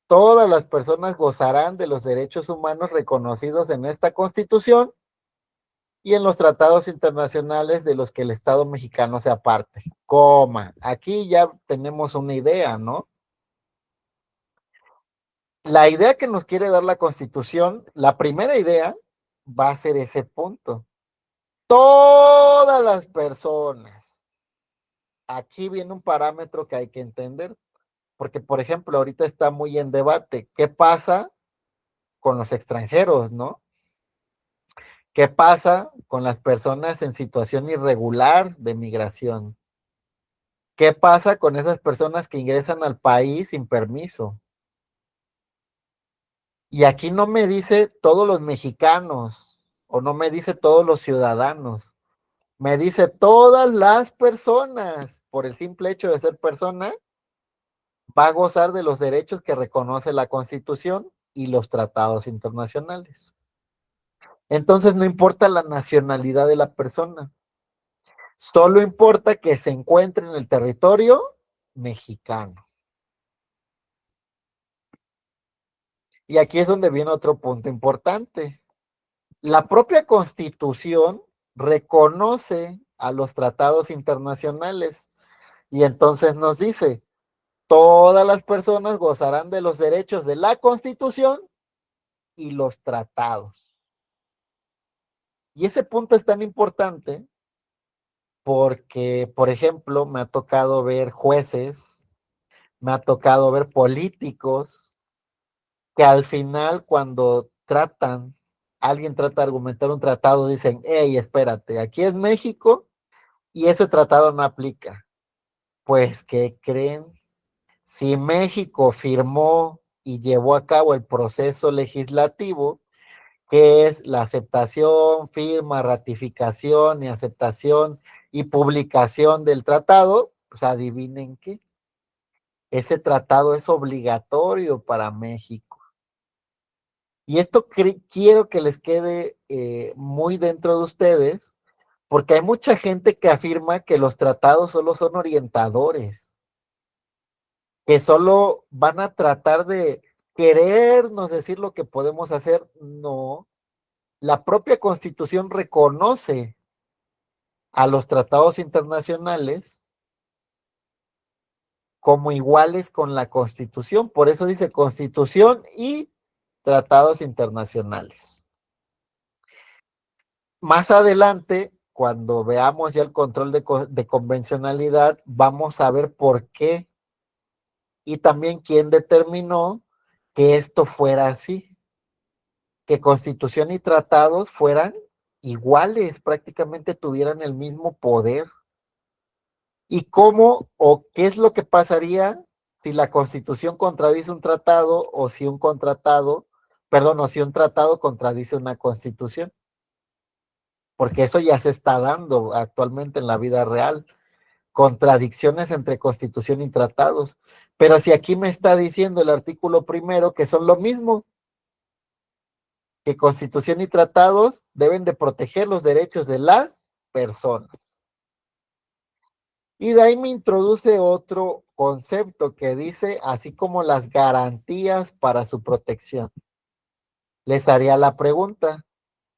todas las personas gozarán de los derechos humanos reconocidos en esta Constitución y en los tratados internacionales de los que el Estado mexicano sea parte. Coma. Aquí ya tenemos una idea, ¿no? La idea que nos quiere dar la Constitución, la primera idea va a ser ese punto. Todas las personas. Aquí viene un parámetro que hay que entender, porque por ejemplo, ahorita está muy en debate, ¿qué pasa con los extranjeros, no? ¿Qué pasa con las personas en situación irregular de migración? ¿Qué pasa con esas personas que ingresan al país sin permiso? Y aquí no me dice todos los mexicanos, o no me dice todos los ciudadanos, me dice todas las personas, por el simple hecho de ser persona, va a gozar de los derechos que reconoce la Constitución y los tratados internacionales. Entonces no importa la nacionalidad de la persona, solo importa que se encuentre en el territorio mexicano. Y aquí es donde viene otro punto importante. La propia Constitución reconoce a los tratados internacionales y entonces nos dice, todas las personas gozarán de los derechos de la Constitución y los tratados. Y ese punto es tan importante porque, por ejemplo, me ha tocado ver jueces, me ha tocado ver políticos que al final cuando alguien trata de argumentar un tratado, dicen, hey, espérate, aquí es México y ese tratado no aplica. Pues, ¿qué creen? Si México firmó y llevó a cabo el proceso legislativo, que es la aceptación, firma, ratificación y aceptación y publicación del tratado, pues adivinen qué. Ese tratado es obligatorio para México. Y esto quiero que les quede muy dentro de ustedes, porque hay mucha gente que afirma que los tratados solo son orientadores, que solo van a tratar de querernos decir lo que podemos hacer. No, la propia Constitución reconoce a los tratados internacionales como iguales con la Constitución, por eso dice Constitución y tratados internacionales. Más adelante, cuando veamos ya el control de convencionalidad, vamos a ver por qué y también quién determinó que esto fuera así, que Constitución y tratados fueran iguales, prácticamente tuvieran el mismo poder. ¿Y cómo o qué es lo que pasaría si la Constitución contradice un tratado o si un tratado contradice una Constitución? Porque eso ya se está dando actualmente en la vida real, contradicciones entre Constitución y tratados. Pero si aquí me está diciendo el artículo primero que son lo mismo, que Constitución y tratados deben de proteger los derechos de las personas. Y de ahí me introduce otro concepto que dice, así como las garantías para su protección. Les haría la pregunta,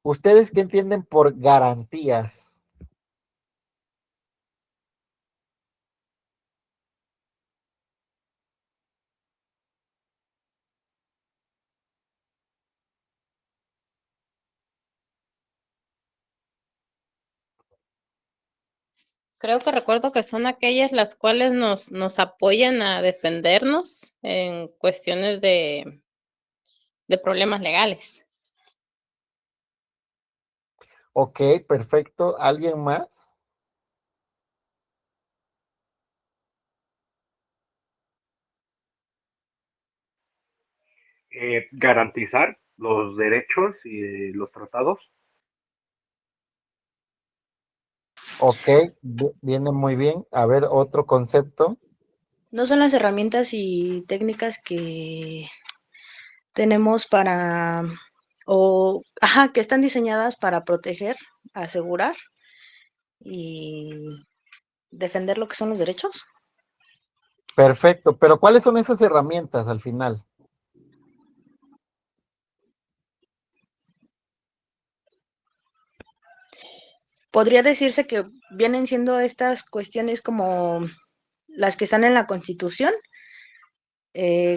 ¿ustedes qué entienden por garantías? Creo que recuerdo que son aquellas las cuales nos apoyan a defendernos en cuestiones de problemas legales. Ok, perfecto. ¿Alguien más? Garantizar los derechos y los tratados. Ok, viene muy bien. A ver, otro concepto. No son las herramientas y técnicas que tenemos que están diseñadas para proteger, asegurar y defender lo que son los derechos. Perfecto, pero ¿cuáles son esas herramientas al final? Podría decirse que vienen siendo estas cuestiones como las que están en la Constitución,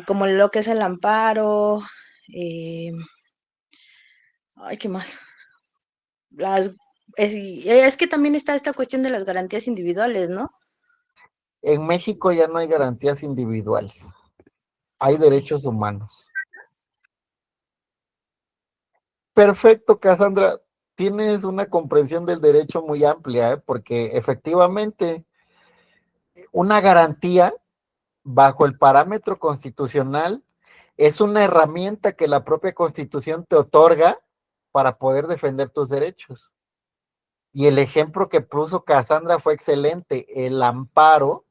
como lo que es el amparo, ¿qué más? Es que también está esta cuestión de las garantías individuales, ¿no? En México ya no hay garantías individuales, hay derechos humanos. Perfecto, Cassandra, tienes una comprensión del derecho muy amplia, porque efectivamente una garantía bajo el parámetro constitucional es una herramienta que la propia Constitución te otorga para poder defender tus derechos. Y el ejemplo que puso Cassandra fue excelente. El amparo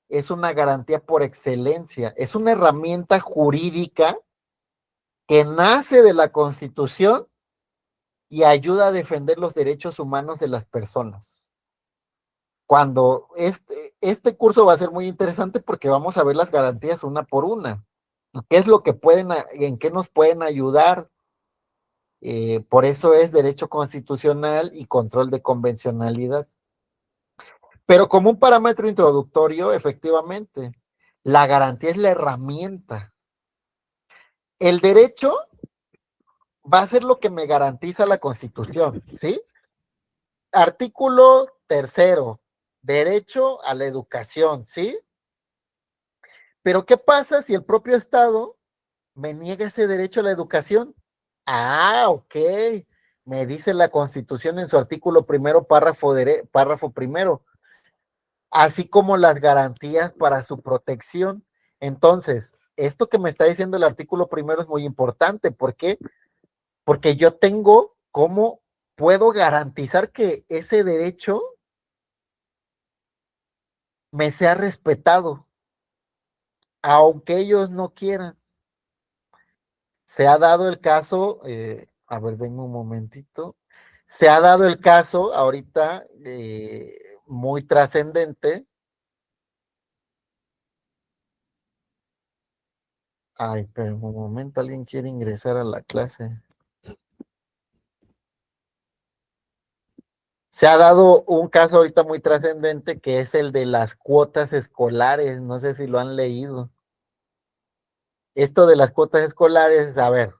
es una garantía por excelencia, es una herramienta jurídica que nace de la Constitución y ayuda a defender los derechos humanos de las personas. Cuando este curso va a ser muy interesante porque vamos a ver las garantías una por una. ¿Qué es lo que en qué nos pueden ayudar? Por eso es derecho constitucional y control de convencionalidad. Pero como un parámetro introductorio, efectivamente, la garantía es la herramienta. El derecho va a ser lo que me garantiza la Constitución, ¿sí? Artículo 3º, derecho a la educación, ¿sí? Pero ¿qué pasa si el propio Estado me niega ese derecho a la educación? Ok, me dice la Constitución en su artículo 1º, párrafo primero, así como las garantías para su protección. Entonces, esto que me está diciendo el artículo 1º es muy importante. ¿Por qué? Porque yo tengo cómo puedo garantizar que ese derecho me sea respetado, aunque ellos no quieran. Se ha dado el caso, a ver, vengo un momentito, se ha dado el caso ahorita muy trascendente. Ay, pero un momento, alguien quiere ingresar a la clase. Se ha dado un caso ahorita muy trascendente que es el de las cuotas escolares, no sé si lo han leído. Esto de las cuotas escolares, a ver,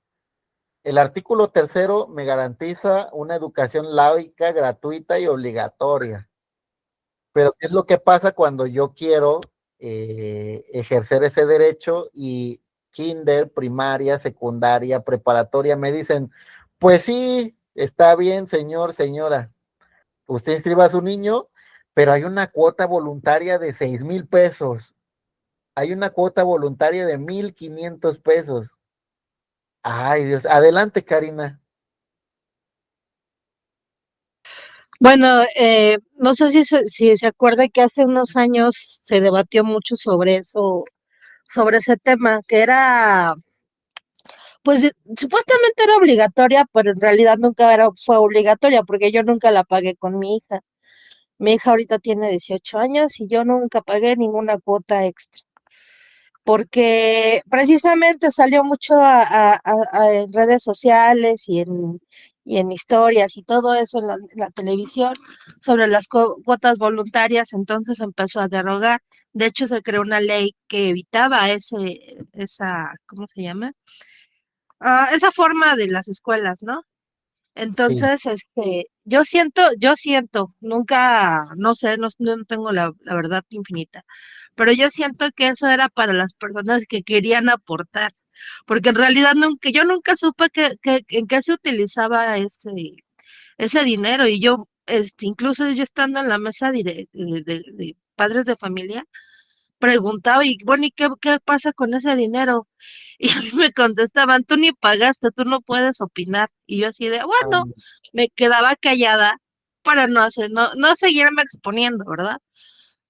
el artículo 3º me garantiza una educación laica, gratuita y obligatoria. Pero ¿qué es lo que pasa cuando yo quiero ejercer ese derecho y kinder, primaria, secundaria, preparatoria, me dicen, pues sí, está bien, señor, señora, usted inscriba a su niño, pero hay una cuota voluntaria de 6,000 pesos, hay una cuota voluntaria de 1,500 pesos. Ay, Dios, adelante, Karina. Bueno, no sé si se acuerda que hace unos años se debatió mucho sobre eso, sobre ese tema, que era, pues supuestamente era obligatoria, pero en realidad nunca fue obligatoria, porque yo nunca la pagué con mi hija. Mi hija ahorita tiene 18 años y yo nunca pagué ninguna cuota extra, porque precisamente salió mucho en redes sociales y en historias y todo eso en la televisión sobre las cuotas voluntarias, entonces empezó a derogar. De hecho, se creó una ley que evitaba ¿cómo se llama? Esa forma de las escuelas, ¿no? Sí, Entonces, yo siento, nunca, no sé, no tengo la verdad infinita, pero yo siento que eso era para las personas que querían aportar, porque en realidad yo nunca supe en qué se utilizaba ese dinero, y yo, incluso yo estando en la mesa de padres de familia, preguntaba, y bueno, ¿y qué pasa con ese dinero? Y a mí me contestaban, tú ni pagaste, tú no puedes opinar. Y yo así de, bueno, ah, me quedaba callada para no seguirme exponiendo, ¿verdad?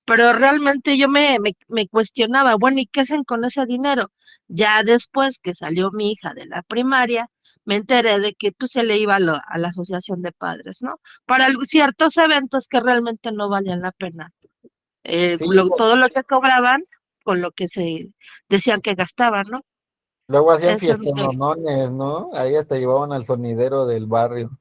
Pero realmente yo me cuestionaba, bueno, ¿y qué hacen con ese dinero? Ya después que salió mi hija de la primaria, me enteré de que pues se le iba a la asociación de padres, ¿no? Para ciertos eventos que realmente no valían la pena. sí, Todo lo que cobraban con lo que se decían que gastaban, ¿no? luego hacían Eso es fiestonones, ¿no? Ahí hasta llevaban al sonidero del barrio.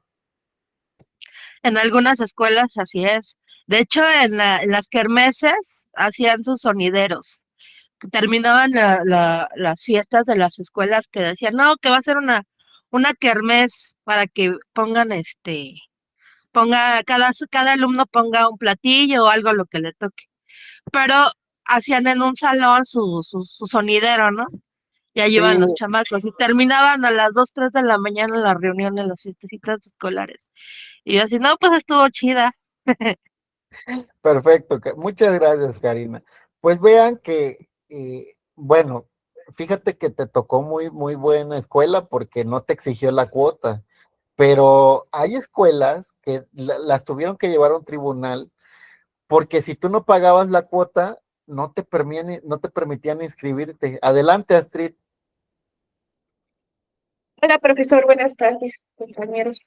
en algunas escuelas así es. De hecho, en las kermeses hacían sus sonideros. Terminaban las fiestas de las escuelas que decían, no, que va a ser una kermés para que cada alumno ponga un platillo o algo lo que le toque. Pero hacían en un salón su sonidero, ¿no? Ya Sí, llevan los chamacos y terminaban a las 2 3 de la mañana las reuniones, las fiestecitas escolares. Y yo así, no, pues estuvo chida. perfecto. Muchas gracias, Karina. Pues vean que, bueno, fíjate que te tocó muy, muy buena escuela porque no te exigió la cuota, pero hay escuelas que las tuvieron que llevar a un tribunal porque si tú no pagabas la cuota, no te permitían inscribirte. Adelante, Astrid. Hola, profesor, buenas tardes, compañeros.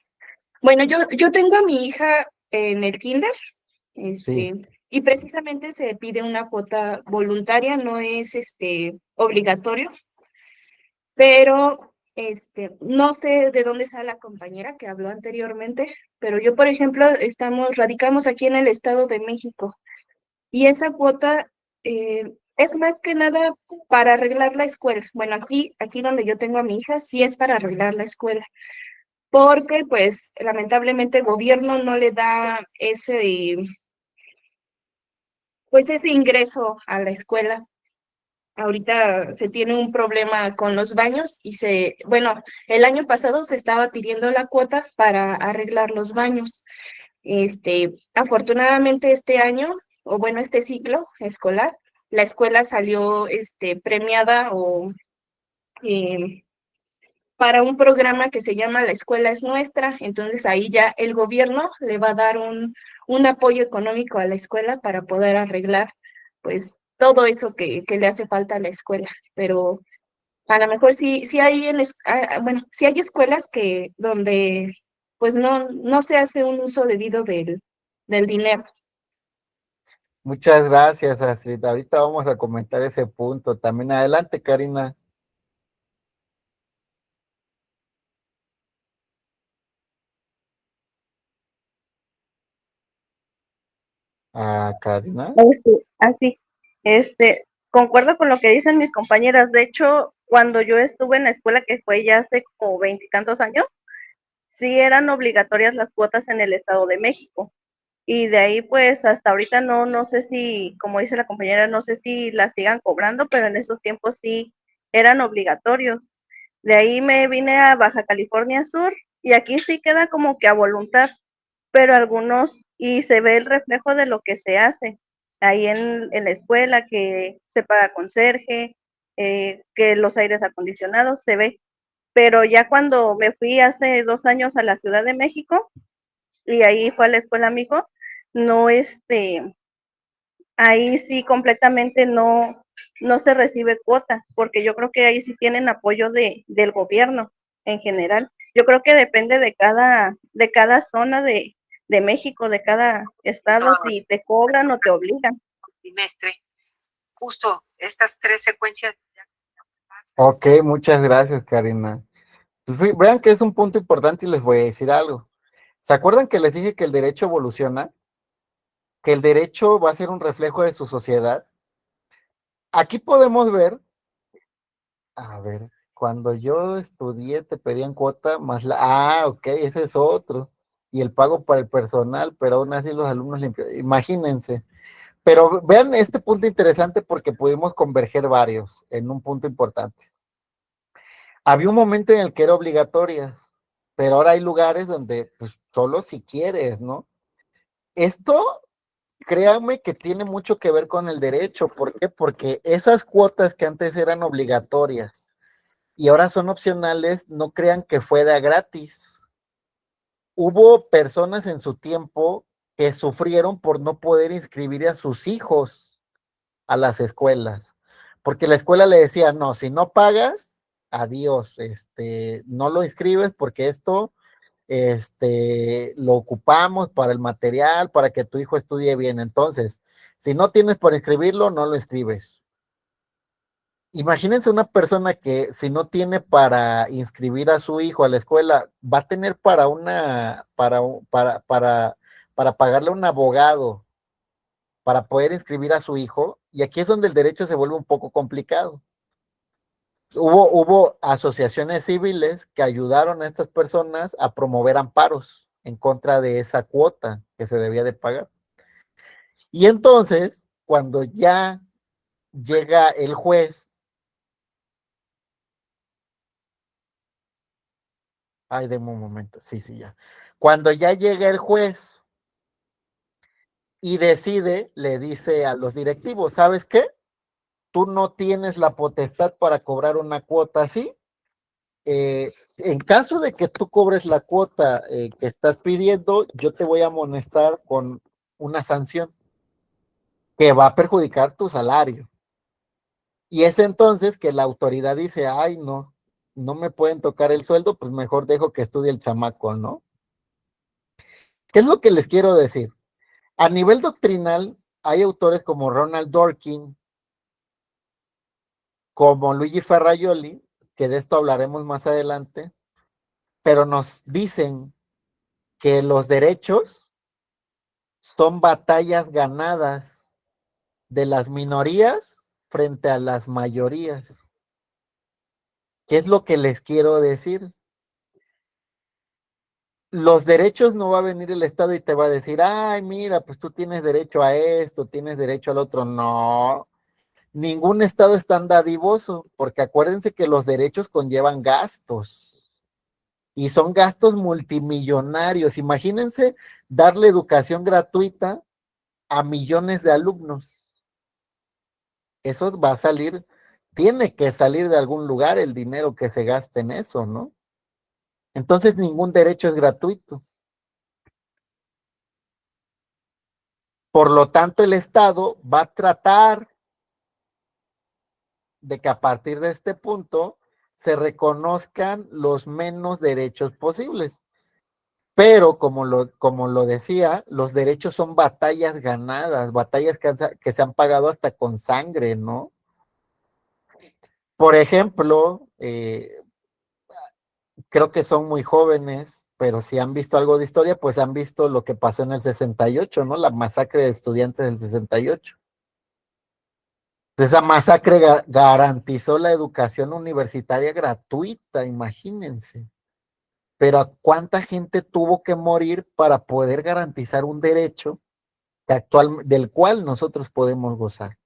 Bueno, yo tengo a mi hija en el kinder, Sí, y precisamente se pide una cuota voluntaria, no es obligatorio, pero no sé de dónde está la compañera que habló anteriormente, pero yo, por ejemplo, radicamos aquí en el Estado de México, y esa cuota es más que nada para arreglar la escuela. Bueno, aquí donde yo tengo a mi hija, sí es para arreglar la escuela, porque pues lamentablemente el gobierno no le da ese ingreso a la escuela. Ahorita se tiene un problema con los baños bueno, el año pasado se estaba pidiendo la cuota para arreglar los baños. Afortunadamente este año, o bueno, este ciclo escolar, la escuela salió premiada o eh, para un programa que se llama La Escuela es Nuestra. Entonces ahí ya el gobierno le va a dar un apoyo económico a la escuela para poder arreglar pues todo eso que le hace falta a la escuela. Pero a lo mejor sí hay bueno, sí hay escuelas que donde pues no se hace un uso debido del dinero. muchas gracias, Astrid. Ahorita vamos a comentar ese punto también. Adelante, Karina. Karina. Así, concuerdo con lo que dicen mis compañeras. De hecho, cuando yo estuve en la escuela, que fue ya hace como veintitantos años, sí eran obligatorias las cuotas en el Estado de México. Y de ahí, pues, hasta ahorita no sé si, como dice la compañera, no sé si las sigan cobrando, pero en esos tiempos sí eran obligatorios. De ahí me vine a Baja California Sur y aquí sí queda como que a voluntad, pero algunos, y se ve el reflejo de lo que se hace ahí en la escuela, que se paga conserje, que los aires acondicionados se ve. Pero ya cuando me fui hace 2 años a la Ciudad de México, y ahí fue a la escuela mi hijo, no, ahí sí completamente no se recibe cuota, porque yo creo que ahí sí tienen apoyo del gobierno en general. Yo creo que depende de cada zona de México, de cada estado, si te cobran o te obligan. Trimestre, justo estas 3 secuencias. Ok, muchas gracias, Karina. Pues vean que es un punto importante y les voy a decir algo. ¿Se acuerdan que les dije que el derecho evoluciona? Que el derecho va a ser un reflejo de su sociedad. Aquí podemos ver, a ver, cuando yo estudié te pedían cuota más ok, ese es otro. Y el pago para el personal, pero aún así los alumnos imagínense. Pero vean este punto interesante porque pudimos converger varios en un punto importante. Había un momento en el que era obligatoria, pero ahora hay lugares donde pues, solo si quieres, ¿no? Esto, créanme que tiene mucho que ver con el derecho. ¿Por qué? Porque esas cuotas que antes eran obligatorias y ahora son opcionales, no crean que fue de gratis. Hubo personas en su tiempo que sufrieron por no poder inscribir a sus hijos a las escuelas, porque la escuela le decía, no, si no pagas, adiós, no lo inscribes porque esto, lo ocupamos para el material, para que tu hijo estudie bien. Entonces, si no tienes por inscribirlo, no lo inscribes. Imagínense una persona que si no tiene para inscribir a su hijo a la escuela, va a tener para pagarle a un abogado para poder inscribir a su hijo, y aquí es donde el derecho se vuelve un poco complicado. Hubo asociaciones civiles que ayudaron a estas personas a promover amparos en contra de esa cuota que se debía de pagar. Y entonces, cuando ya llega el juez, denme un momento, sí, ya. Cuando ya llega el juez y decide, le dice a los directivos, ¿sabes qué? Tú no tienes la potestad para cobrar una cuota así. En caso de que tú cobres la cuota que estás pidiendo, yo te voy a amonestar con una sanción que va a perjudicar tu salario. Y es entonces que la autoridad dice, ay, no me pueden tocar el sueldo, pues mejor dejo que estudie el chamaco, ¿no? ¿Qué es lo que les quiero decir? A nivel doctrinal, hay autores como Ronald Dworkin, como Luigi Ferraioli, que de esto hablaremos más adelante, pero nos dicen que los derechos son batallas ganadas de las minorías frente a las mayorías. ¿Qué es lo que les quiero decir? Los derechos no va a venir el Estado y te va a decir, ay, mira, pues tú tienes derecho a esto, tienes derecho al otro. No, ningún Estado es tan dadivoso, porque acuérdense que los derechos conllevan gastos y son gastos multimillonarios. Imagínense darle educación gratuita a millones de alumnos. Eso va a salir, tiene que salir de algún lugar el dinero que se gaste en eso, ¿no? Entonces ningún derecho es gratuito. Por lo tanto, el Estado va a tratar de que a partir de este punto se reconozcan los menos derechos posibles. Pero, como lo decía, los derechos son batallas ganadas, batallas que se han pagado hasta con sangre, ¿no? Por ejemplo, creo que son muy jóvenes, pero si han visto algo de historia, pues han visto lo que pasó en el 68, ¿no? La masacre de estudiantes del 68. Esa masacre garantizó la educación universitaria gratuita, imagínense. Pero ¿a cuánta gente tuvo que morir para poder garantizar un derecho del cual nosotros podemos gozar?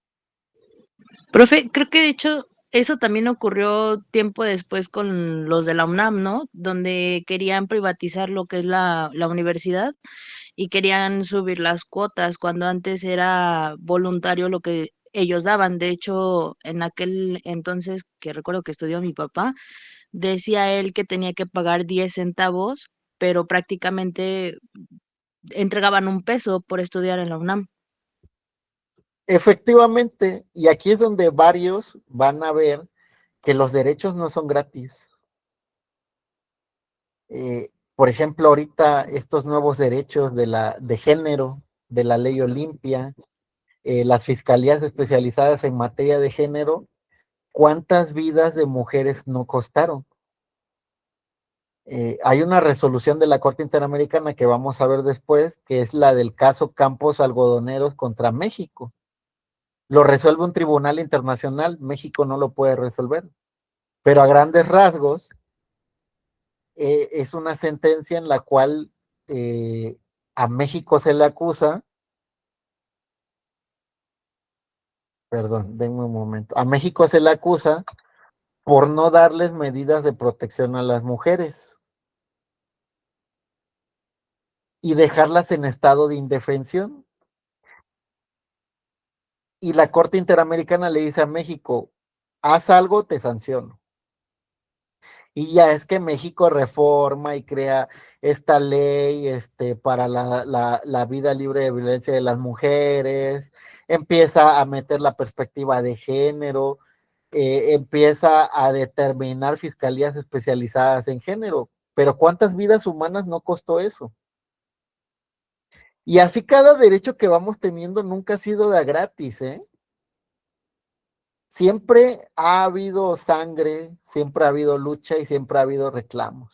Profe, creo que de hecho eso también ocurrió tiempo después con los de la UNAM, ¿no? Donde querían privatizar lo que es la universidad y querían subir las cuotas cuando antes era voluntario lo que ellos daban. De hecho, en aquel entonces que recuerdo que estudió mi papá, decía él que tenía que pagar 10 centavos, pero prácticamente entregaban un peso por estudiar en la UNAM. Efectivamente, y aquí es donde varios van a ver que los derechos no son gratis. Por ejemplo, ahorita estos nuevos derechos de género, de la ley Olimpia, las fiscalías especializadas en materia de género, ¿cuántas vidas de mujeres no costaron? Hay una resolución de la Corte Interamericana que vamos a ver después, que es la del caso Campos Algodoneros contra México. Lo resuelve un tribunal internacional, México no lo puede resolver, pero a grandes rasgos es una sentencia en la cual a México se le acusa, perdón, denme un momento, a México se le acusa por no darles medidas de protección a las mujeres y dejarlas en estado de indefensión. Y la Corte Interamericana le dice a México, haz algo, te sanciono. Y ya es que México reforma y crea esta ley para la vida libre de violencia de las mujeres, empieza a meter la perspectiva de género, empieza a determinar fiscalías especializadas en género. Pero ¿cuántas vidas humanas no costó eso? Y así cada derecho que vamos teniendo nunca ha sido de a gratis, ¿eh? Siempre ha habido sangre, siempre ha habido lucha y siempre ha habido reclamos.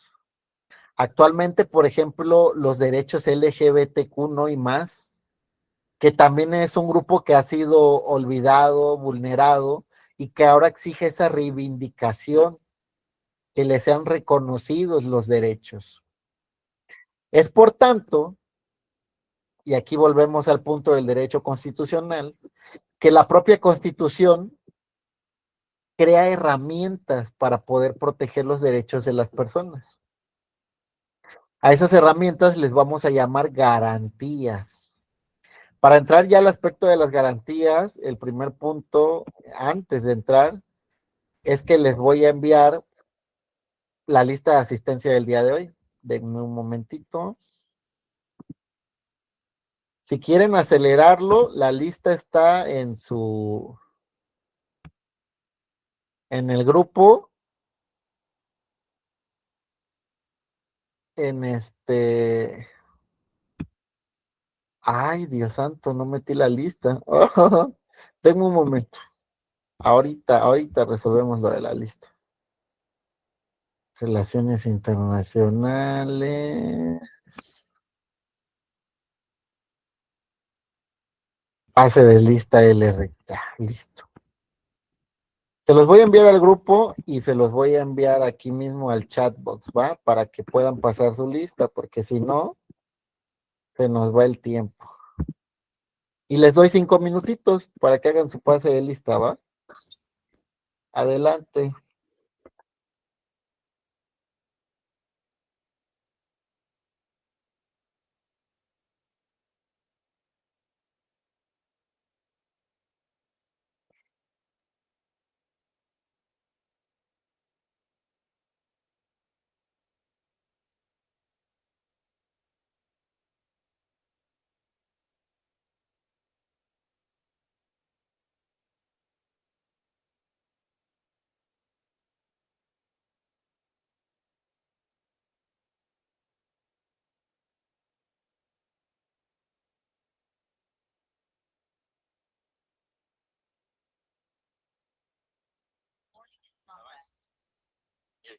Actualmente, por ejemplo, los derechos LGBTQ no y más, que también es un grupo que ha sido olvidado, vulnerado y que ahora exige esa reivindicación, que les sean reconocidos los derechos. Es por tanto, y aquí volvemos al punto del derecho constitucional, que la propia Constitución crea herramientas para poder proteger los derechos de las personas. A esas herramientas les vamos a llamar garantías. Para entrar ya al aspecto de las garantías, el primer punto, antes de entrar, es que les voy a enviar la lista de asistencia del día de hoy. Denme un momentito. Si quieren acelerarlo, la lista está en el grupo, ay, Dios santo, no metí la lista. Denme un momento. Ahorita resolvemos lo de la lista. Relaciones internacionales. Pase de lista LR. Ya, listo. Se los voy a enviar al grupo y se los voy a enviar aquí mismo al chatbox, ¿va? Para que puedan pasar su lista, porque si no, se nos va el tiempo. Y les doy 5 minutitos para que hagan su pase de lista, ¿va? Adelante.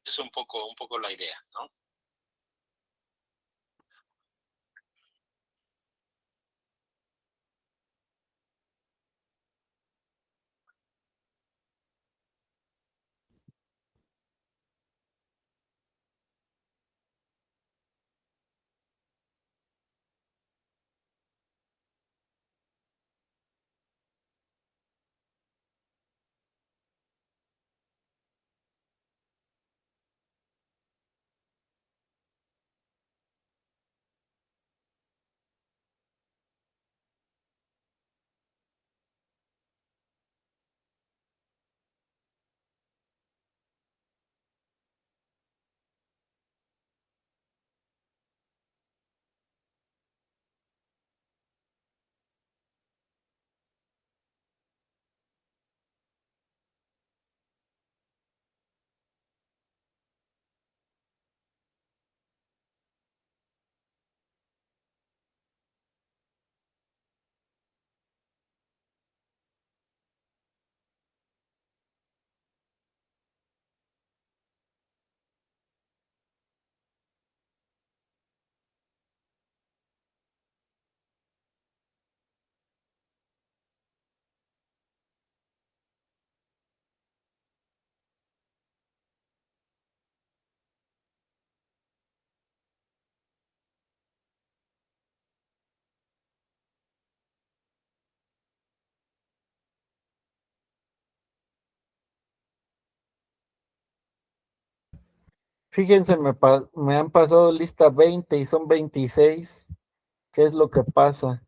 Es un poco la idea, ¿no? Fíjense, me han pasado lista 20 y son 26. ¿Qué es lo que pasa?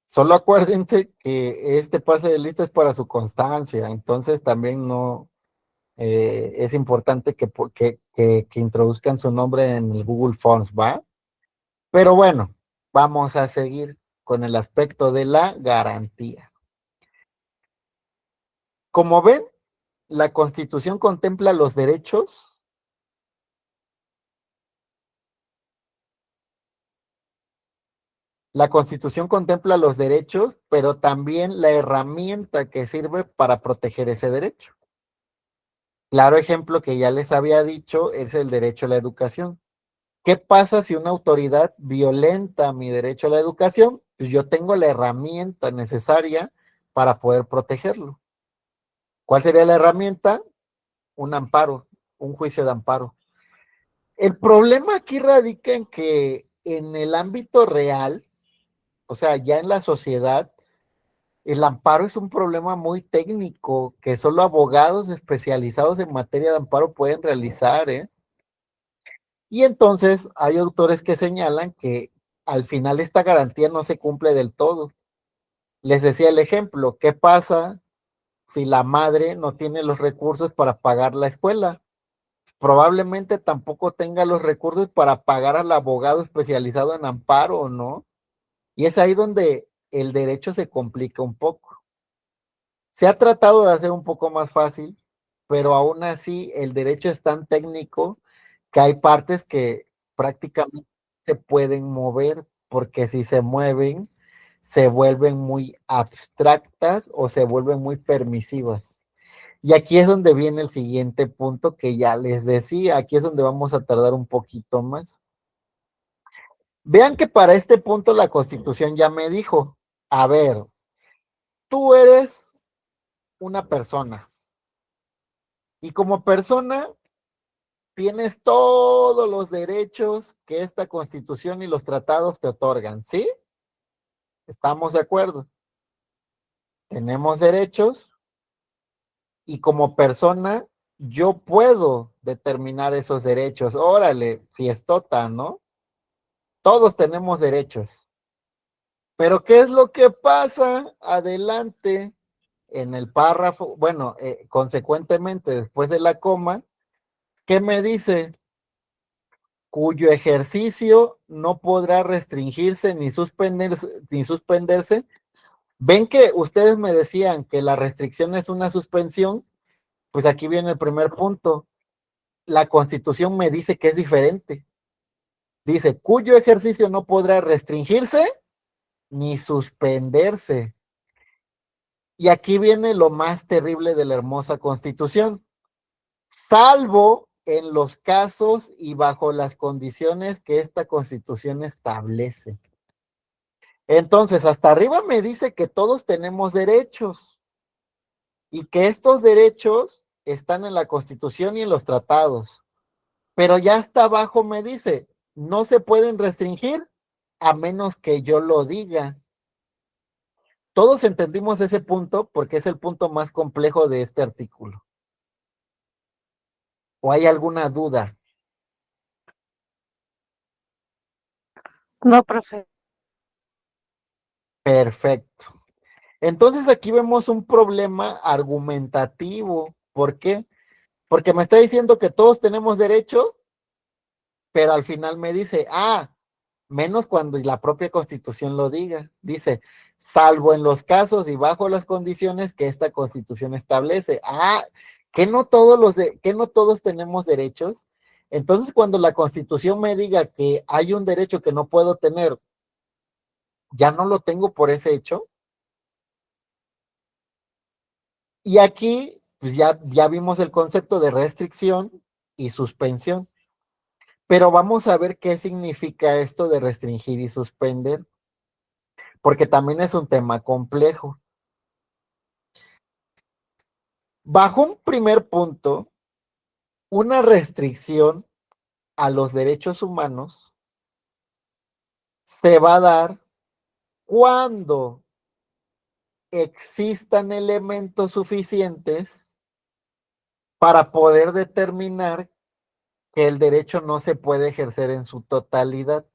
Solo acuérdense que este pase de lista es para su constancia, entonces también no es importante que introduzcan su nombre en el Google Forms, ¿va? Pero bueno, vamos a seguir con el aspecto de la garantía. Como ven, la Constitución contempla los derechos. La Constitución contempla los derechos, pero también la herramienta que sirve para proteger ese derecho. Claro ejemplo que ya les había dicho es el derecho a la educación. ¿Qué pasa si una autoridad violenta mi derecho a la educación? Pues yo tengo la herramienta necesaria para poder protegerlo. ¿Cuál sería la herramienta? Un amparo, un juicio de amparo. El problema aquí radica en que en el ámbito real, o sea, ya en la sociedad, el amparo es un problema muy técnico que solo abogados especializados en materia de amparo pueden realizar, ¿eh? Y entonces hay autores que señalan que al final esta garantía no se cumple del todo. Les decía el ejemplo, ¿qué pasa si la madre no tiene los recursos para pagar la escuela? Probablemente tampoco tenga los recursos para pagar al abogado especializado en amparo, ¿no? Y es ahí donde el derecho se complica un poco. Se ha tratado de hacer un poco más fácil, pero aún así el derecho es tan técnico que hay partes que prácticamente se pueden mover, porque si se mueven, se vuelven muy abstractas o se vuelven muy permisivas. Y aquí es donde viene el siguiente punto que ya les decía, aquí es donde vamos a tardar un poquito más. Vean que para este punto la Constitución ya me dijo, a ver, tú eres una persona y como persona tienes todos los derechos que esta Constitución y los tratados te otorgan, ¿sí? ¿Estamos de acuerdo? Tenemos derechos y como persona yo puedo determinar esos derechos. Órale, fiestota, ¿no? Todos tenemos derechos. Pero ¿qué es lo que pasa adelante en el párrafo? Bueno, consecuentemente después de la coma, ¿qué me dice? Cuyo ejercicio no podrá restringirse ni suspenderse. ¿Ven que ustedes me decían que la restricción es una suspensión? Pues aquí viene el primer punto. La Constitución me dice que es diferente. Dice, cuyo ejercicio no podrá restringirse ni suspenderse. Y aquí viene lo más terrible de la hermosa Constitución. Salvo en los casos y bajo las condiciones que esta Constitución establece. Entonces, hasta arriba me dice que todos tenemos derechos y que estos derechos están en la Constitución y en los tratados. Pero ya hasta abajo me dice, no se pueden restringir a menos que yo lo diga. Todos entendimos ese punto porque es el punto más complejo de este artículo. ¿O hay alguna duda? No, profe. Perfecto. Entonces aquí vemos un problema argumentativo. ¿Por qué? Porque me está diciendo que todos tenemos derecho, pero al final me dice, menos cuando la propia Constitución lo diga. Dice, salvo en los casos y bajo las condiciones que esta Constitución establece. ¿Que no todos tenemos derechos? Entonces, cuando la Constitución me diga que hay un derecho que no puedo tener, ¿ya no lo tengo por ese hecho? Y aquí, pues ya vimos el concepto de restricción y suspensión. Pero vamos a ver qué significa esto de restringir y suspender. porque también es un tema complejo. Bajo un primer punto, una restricción a los derechos humanos se va a dar cuando existan elementos suficientes para poder determinar que el derecho no se puede ejercer en su totalidad.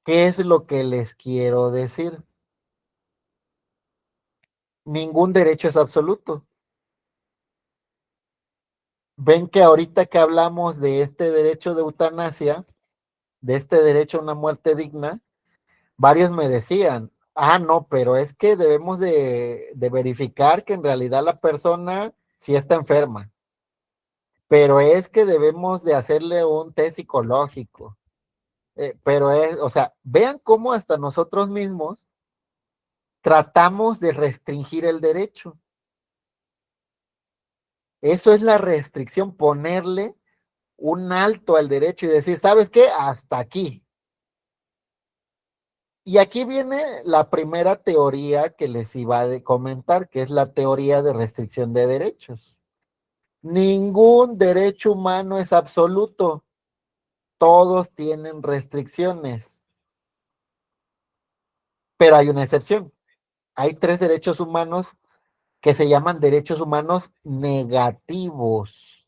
¿Qué es lo que les quiero decir? Ningún derecho es absoluto. Ven que ahorita que hablamos de este derecho de eutanasia, de este derecho a una muerte digna, varios me decían, no, pero es que debemos de verificar que en realidad la persona sí está enferma, pero es que debemos de hacerle un test psicológico, pero es, o sea, vean cómo hasta nosotros mismos tratamos de restringir el derecho. Eso es la restricción, ponerle un alto al derecho y decir, ¿sabes qué? Hasta aquí. Y aquí viene la primera teoría que les iba a comentar, que es la teoría de restricción de derechos. Ningún derecho humano es absoluto. Todos tienen restricciones. Pero hay una excepción. Hay 3 derechos humanos que se llaman derechos humanos negativos.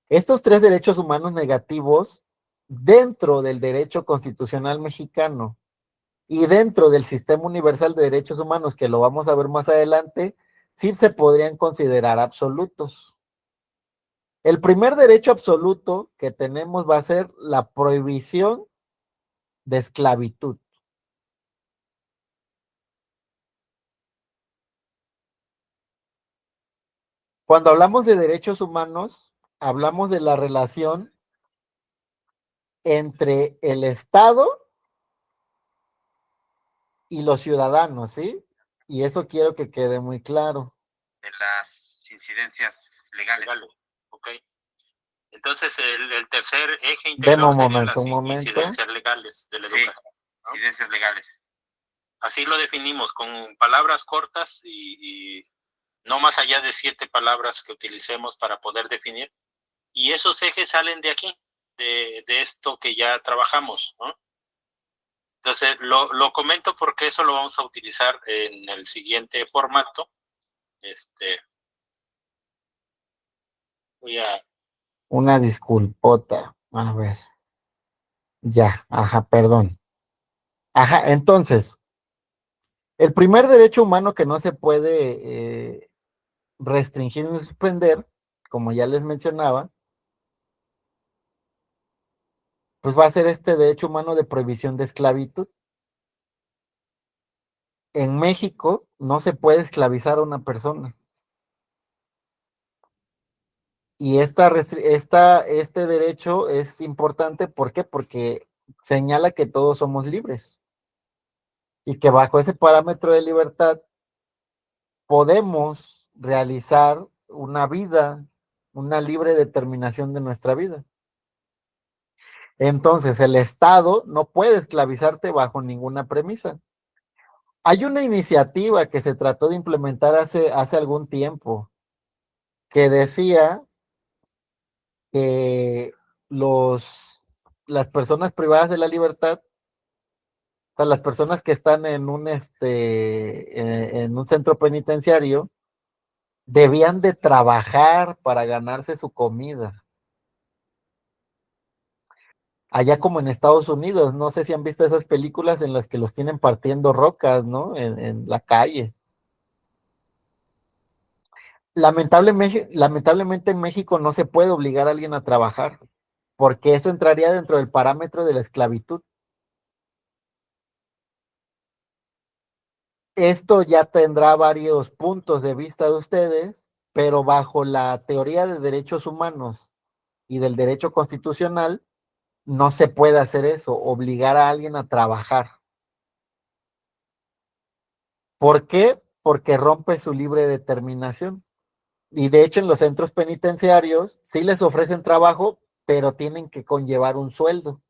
Estos 3 derechos humanos negativos, dentro del derecho constitucional mexicano y dentro del sistema universal de derechos humanos, que lo vamos a ver más adelante, sí se podrían considerar absolutos. El primer derecho absoluto que tenemos va a ser la prohibición de esclavitud. Cuando hablamos de derechos humanos, hablamos de la relación entre el Estado y los ciudadanos, ¿sí? Y eso quiero que quede muy claro. De las incidencias legales. Ok. Entonces, el tercer eje Deme integrador un sería momento, las un momento. incidencias legales de la educación. ¿No? Incidencias legales. Así lo definimos, con palabras cortas y no más allá de 7 palabras que utilicemos para poder definir. Y esos ejes salen de aquí, de esto que ya trabajamos, ¿no? Entonces, lo comento porque eso lo vamos a utilizar en el siguiente formato. Voy a... Una disculpota. A ver. Ya, perdón. Entonces, el primer derecho humano que no se puede restringir ni suspender, como ya les mencionaba, pues va a ser este derecho humano de prohibición de esclavitud. En México no se puede esclavizar a una persona. Y este derecho es importante, ¿por qué? Porque señala que todos somos libres y que bajo ese parámetro de libertad podemos realizar una vida, una libre determinación de nuestra vida. Entonces, el Estado no puede esclavizarte bajo ninguna premisa. Hay una iniciativa que se trató de implementar hace algún tiempo que decía que las personas privadas de la libertad, o sea, las personas que están en un centro penitenciario, debían de trabajar para ganarse su comida. Allá como en Estados Unidos, no sé si han visto esas películas en las que los tienen partiendo rocas, ¿no? En la calle. Lamentablemente en México no se puede obligar a alguien a trabajar, porque eso entraría dentro del parámetro de la esclavitud. Esto ya tendrá varios puntos de vista de ustedes, pero bajo la teoría de derechos humanos y del derecho constitucional, no se puede hacer eso, obligar a alguien a trabajar. ¿Por qué? Porque rompe su libre determinación. Y de hecho en los centros penitenciarios sí les ofrecen trabajo, pero tienen que conllevar un sueldo.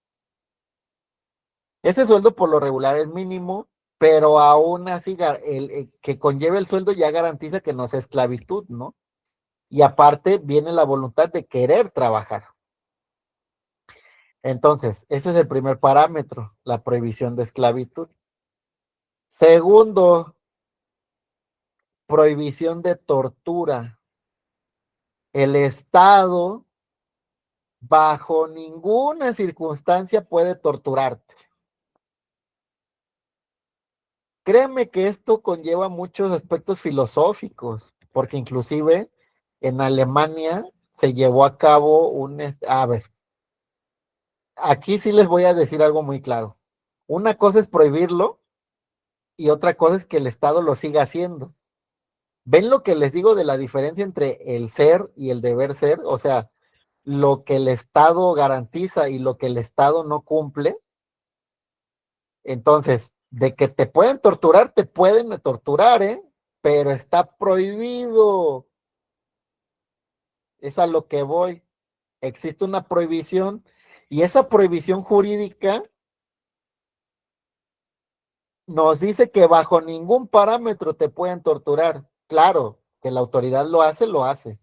Ese sueldo por lo regular es mínimo, pero aún así el que conlleve el sueldo ya garantiza que no sea esclavitud, ¿no? Y aparte viene la voluntad de querer trabajar. Entonces, ese es el primer parámetro, la prohibición de esclavitud. Segundo, prohibición de tortura. El Estado bajo ninguna circunstancia puede torturarte. Créeme que esto conlleva muchos aspectos filosóficos, porque inclusive en Alemania se llevó a cabo a ver, aquí sí les voy a decir algo muy claro. Una cosa es prohibirlo y otra cosa es que el Estado lo siga haciendo. ¿Ven lo que les digo de la diferencia entre el ser y el deber ser? O sea, lo que el Estado garantiza y lo que el Estado no cumple. Entonces, de que te pueden torturar, ¿eh? Pero está prohibido. Es a lo que voy. Existe una prohibición y esa prohibición jurídica nos dice que bajo ningún parámetro te pueden torturar. Claro, que la autoridad lo hace.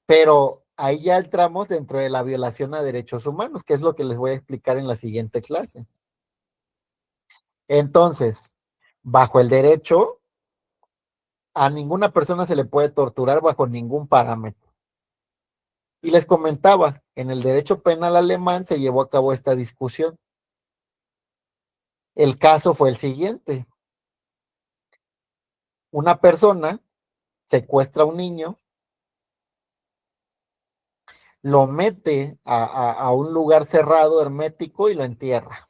Pero ahí ya entramos dentro de la violación a derechos humanos, que es lo que les voy a explicar en la siguiente clase. Entonces, bajo el derecho, a ninguna persona se le puede torturar bajo ningún parámetro. Y les comentaba, en el derecho penal alemán se llevó a cabo esta discusión. El caso fue el siguiente. Una persona secuestra a un niño, lo mete a un lugar cerrado, hermético, y lo entierra.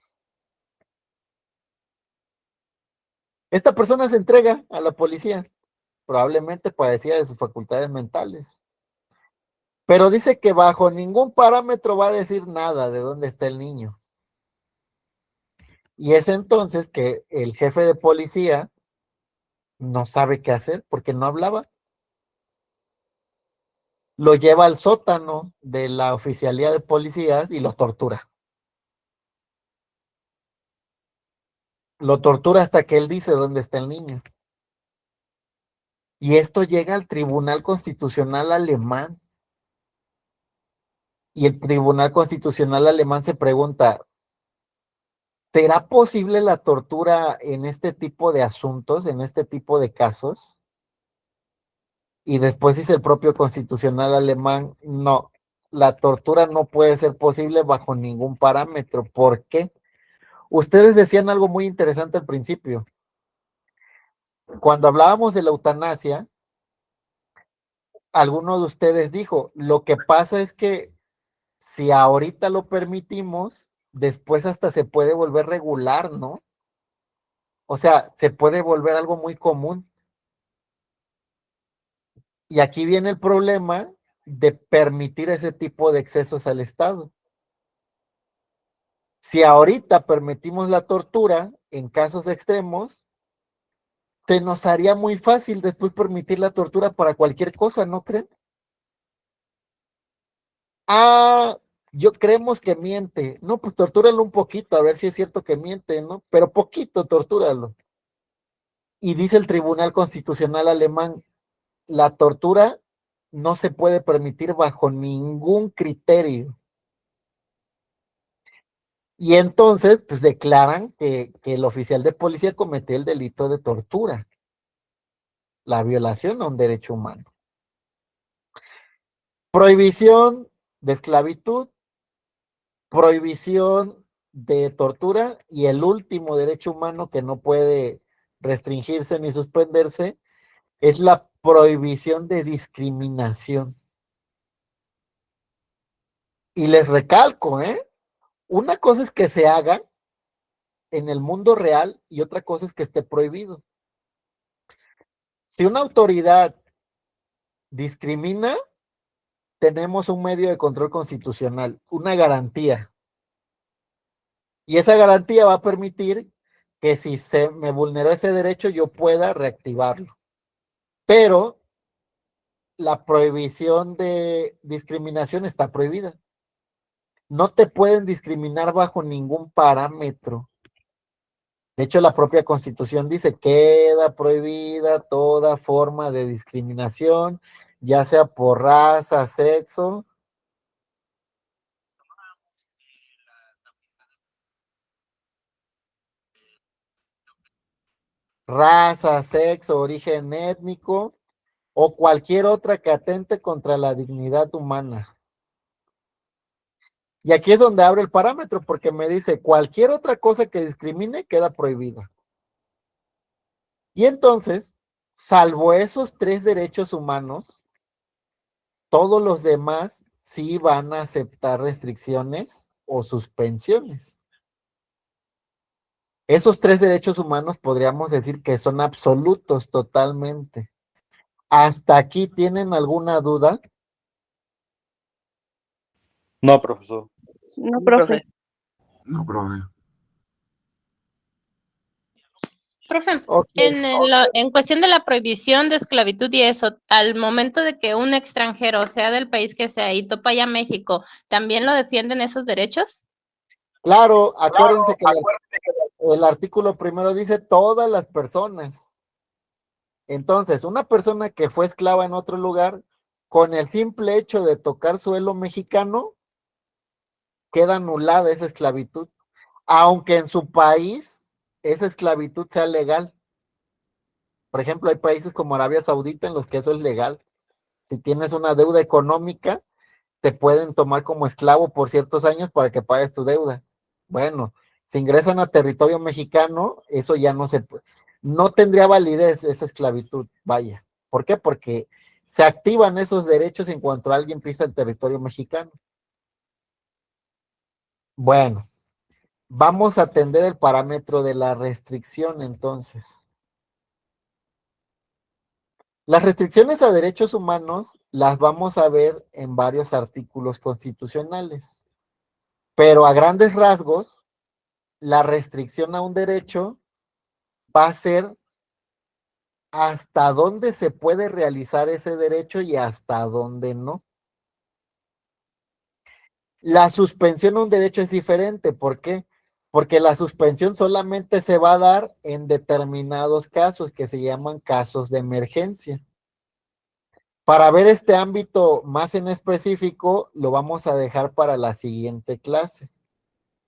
Esta persona se entrega a la policía, probablemente padecía de sus facultades mentales, pero dice que bajo ningún parámetro va a decir nada de dónde está el niño. Y es entonces que el jefe de policía no sabe qué hacer porque no hablaba. Lo lleva al sótano de la oficialía de policías y lo tortura. Lo tortura hasta que él dice dónde está el niño. Y esto llega al Tribunal Constitucional alemán. Y el Tribunal Constitucional alemán se pregunta, ¿será posible la tortura en este tipo de asuntos, en este tipo de casos? Y después dice el propio Constitucional alemán, no, la tortura no puede ser posible bajo ningún parámetro. ¿Por qué? Ustedes decían algo muy interesante al principio. Cuando hablábamos de la eutanasia, alguno de ustedes dijo, lo que pasa es que si ahorita lo permitimos, después hasta se puede volver regular, ¿no? O sea, se puede volver algo muy común. Y aquí viene el problema de permitir ese tipo de excesos al Estado. Si ahorita permitimos la tortura en casos extremos, se nos haría muy fácil después permitir la tortura para cualquier cosa, ¿no creen? Yo creemos que miente. No, pues tortúralo un poquito, a ver si es cierto que miente, ¿no? Pero poquito, tortúralo. Y dice el Tribunal Constitucional alemán, la tortura no se puede permitir bajo ningún criterio. Y entonces, pues declaran que el oficial de policía cometió el delito de tortura, la violación a un derecho humano. Prohibición de esclavitud, prohibición de tortura y el último derecho humano que no puede restringirse ni suspenderse es la prohibición de discriminación. Y les recalco, una cosa es que se haga en el mundo real y otra cosa es que esté prohibido. Si una autoridad discrimina, tenemos un medio de control constitucional, una garantía. Y esa garantía va a permitir que si se me vulneró ese derecho, yo pueda reactivarlo. Pero la prohibición de discriminación está prohibida. No te pueden discriminar bajo ningún parámetro. De hecho, la propia Constitución dice, queda prohibida toda forma de discriminación, ya sea por raza, sexo. Raza, sexo, origen étnico o cualquier otra que atente contra la dignidad humana. Y aquí es donde abre el parámetro, porque me dice, cualquier otra cosa que discrimine queda prohibida. Y entonces, salvo esos 3 derechos humanos, todos los demás sí van a aceptar restricciones o suspensiones. Esos 3 derechos humanos podríamos decir que son absolutos totalmente. ¿Hasta aquí tienen alguna duda? No, profesor. No, profe. No, profe. Profe, Ok. en cuestión de la prohibición de esclavitud y eso, al momento de que un extranjero, sea del país que sea, y topa ya México, ¿también lo defienden esos derechos? Claro, acuérdense que el artículo primero dice todas las personas. Entonces, una persona que fue esclava en otro lugar, con el simple hecho de tocar suelo mexicano, queda anulada esa esclavitud, aunque en su país esa esclavitud sea legal. Por ejemplo, hay países como Arabia Saudita en los que eso es legal. Si tienes una deuda económica, te pueden tomar como esclavo por ciertos años para que pagues tu deuda. Bueno, si ingresan a territorio mexicano, eso ya no tendría validez esa esclavitud, vaya. ¿Por qué? Porque se activan esos derechos en cuanto alguien pisa el territorio mexicano. Bueno, vamos a atender el parámetro de la restricción entonces. Las restricciones a derechos humanos las vamos a ver en varios artículos constitucionales, pero a grandes rasgos, la restricción a un derecho va a ser hasta dónde se puede realizar ese derecho y hasta dónde no. La suspensión a un derecho es diferente. ¿Por qué? Porque la suspensión solamente se va a dar en determinados casos que se llaman casos de emergencia. Para ver este ámbito más en específico, lo vamos a dejar para la siguiente clase.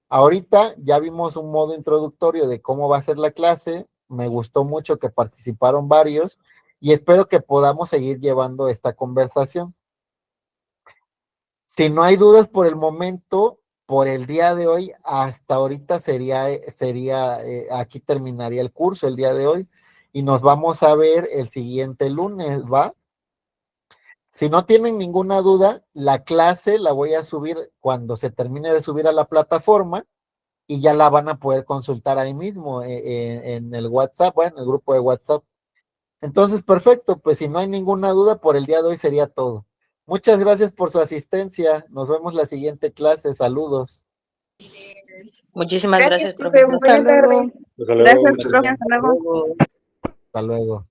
Ahorita ya vimos un modo introductorio de cómo va a ser la clase. Me gustó mucho que participaron varios y espero que podamos seguir llevando esta conversación. Si no hay dudas por el momento, por el día de hoy, hasta ahorita aquí terminaría el curso el día de hoy y nos vamos a ver el siguiente lunes, ¿va? Si no tienen ninguna duda, la clase la voy a subir cuando se termine de subir a la plataforma y ya la van a poder consultar ahí mismo en el WhatsApp, en el grupo de WhatsApp. Entonces, perfecto, pues si no hay ninguna duda, por el día de hoy sería todo. Muchas gracias por su asistencia. Nos vemos la siguiente clase. Saludos. Muchísimas gracias, profe. profesor. Buena tarde. Gracias, profe. Hasta luego. Hasta luego.